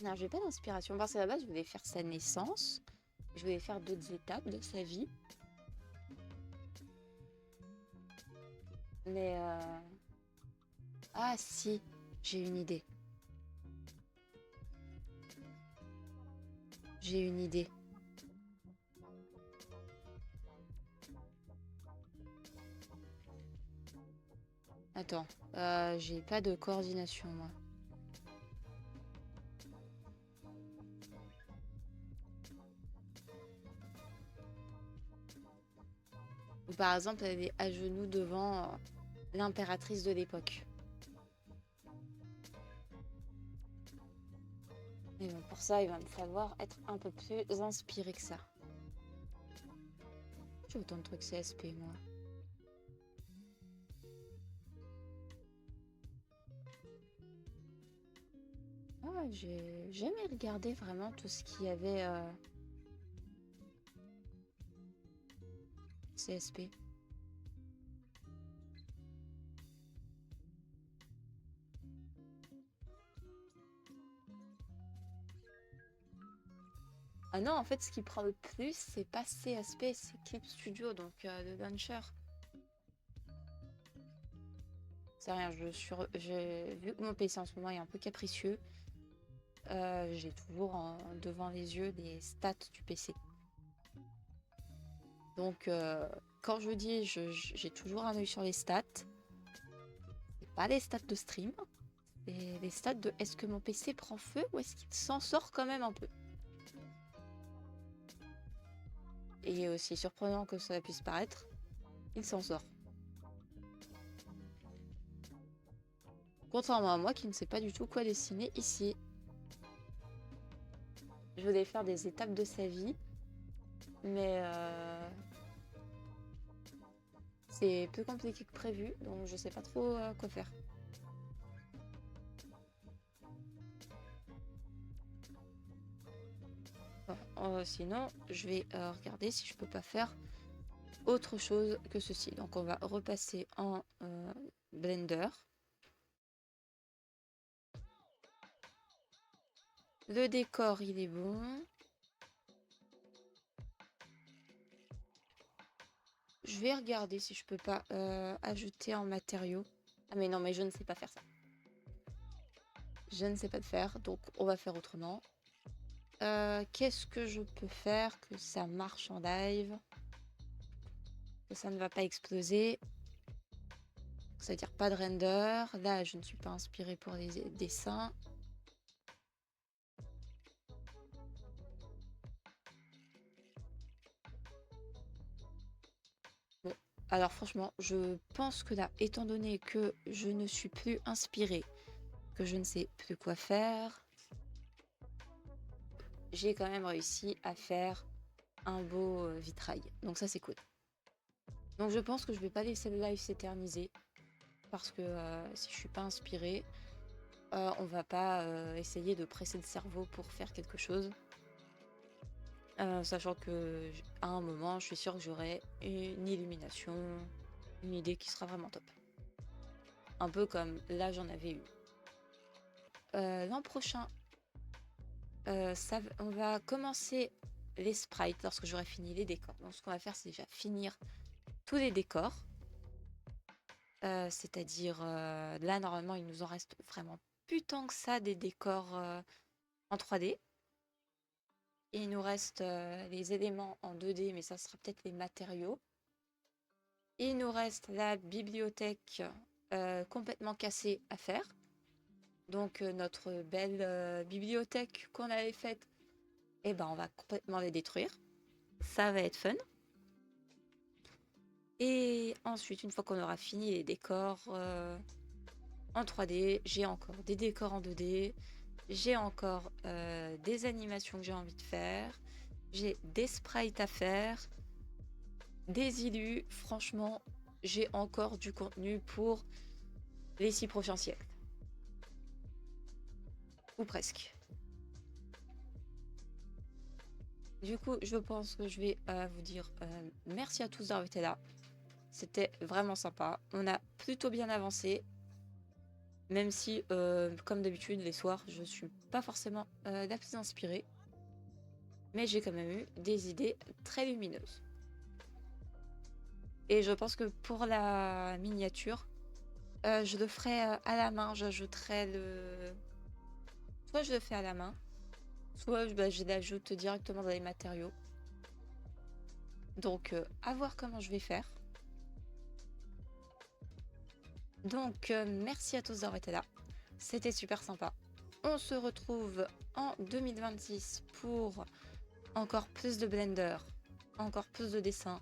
Speaker 1: Non, j'ai pas d'inspiration. Parce qu'à la base, je voulais faire sa naissance. Je voulais faire d'autres étapes de sa vie. Mais... Ah si, j'ai une idée. J'ai une idée. Attends, j'ai pas de coordination, moi. Ou par exemple, elle est à genoux devant l'impératrice de l'époque. Mais bon, pour ça, il va me falloir être un peu plus inspiré que ça. J'ai autant de trucs CSP, moi. Ah, j'ai jamais regardé vraiment tout ce qu'il y avait CSP. Ah non, en fait, ce qui prend le plus, c'est pas CSP, c'est Clip Studio, donc le launcher. C'est rien, j'ai vu que mon PC en ce moment est un peu capricieux. J'ai toujours devant les yeux les stats du PC. Donc, quand je dis j'ai toujours un œil sur les stats, c'est pas les stats de stream, c'est les stats de est-ce que mon PC prend feu ou est-ce qu'il s'en sort quand même un peu. Et aussi surprenant que ça puisse paraître, il s'en sort. Contrairement à moi qui ne sais pas du tout quoi dessiner ici. Je voulais faire des étapes de sa vie, mais c'est plus compliqué que prévu, donc je sais pas trop quoi faire. Bon, sinon, je vais regarder si je peux pas faire autre chose que ceci. Donc on va repasser en Blender. Le décor, il est bon. Je vais regarder si je peux pas ajouter en matériaux. Ah mais non, mais je ne sais pas faire ça. Je ne sais pas le faire, donc on va faire autrement. Qu'est-ce que je peux faire que ça marche en live? Que ça ne va pas exploser. C'est-à-dire pas de render. Là, je ne suis pas inspirée pour les dessins. Bon, alors franchement, je pense que là, étant donné que je ne suis plus inspirée, que je ne sais plus quoi faire, j'ai quand même réussi à faire un beau vitrail. Donc ça, c'est cool. Donc je pense que je vais pas laisser le live s'éterniser parce que si je suis pas inspirée, on va pas essayer de presser le cerveau pour faire quelque chose. Sachant que à un moment, je suis sûre que j'aurai une illumination, une idée qui sera vraiment top. Un peu comme là, j'en avais eu. L'an prochain, on va commencer les sprites lorsque j'aurai fini les décors. Donc ce qu'on va faire, c'est déjà finir tous les décors. C'est-à-dire, là, normalement, il nous en reste vraiment plus tant que ça des décors en 3D. Il nous reste les éléments en 2D, mais ça sera peut-être les matériaux. Il nous reste la bibliothèque complètement cassée à faire. Donc notre belle bibliothèque qu'on avait faite, eh ben, on va complètement les détruire. Ça va être fun. Et ensuite, une fois qu'on aura fini les décors en 3D, j'ai encore des décors en 2D, j'ai encore des animations que j'ai envie de faire, j'ai des sprites à faire, des illus. Franchement, j'ai encore du contenu pour les 6 prochains siècles. Ou presque. Du coup, je pense que je vais vous dire merci à tous d'avoir été là. C'était vraiment sympa. On a plutôt bien avancé. Même si, comme d'habitude, les soirs, je suis pas forcément la plus inspirée. Mais j'ai quand même eu des idées très lumineuses. Et je pense que pour la miniature, je le ferai à la main. J'ajouterai le... Soit je le fais à la main, soit je l'ajoute directement dans les matériaux. Donc, à voir comment je vais faire. Donc, merci à tous d'avoir été là. C'était super sympa. On se retrouve en 2026 pour encore plus de Blender, encore plus de dessins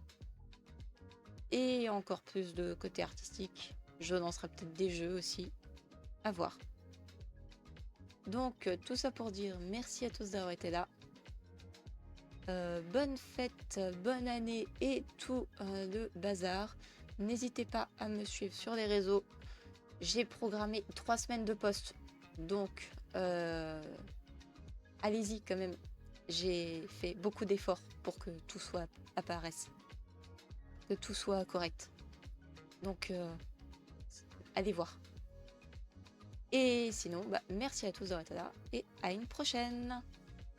Speaker 1: et encore plus de côté artistique. Je lancerai peut-être des jeux aussi. À voir. Donc, tout ça pour dire merci à tous d'avoir été là. Bonne fête, bonne année et tout le bazar. N'hésitez pas à me suivre sur les réseaux. J'ai programmé 3 semaines de post. Donc, allez-y quand même. J'ai fait beaucoup d'efforts pour que tout soit apparaisse. Que tout soit correct. Donc, allez voir. Et sinon, merci à tous d'avoir été là et à une prochaine.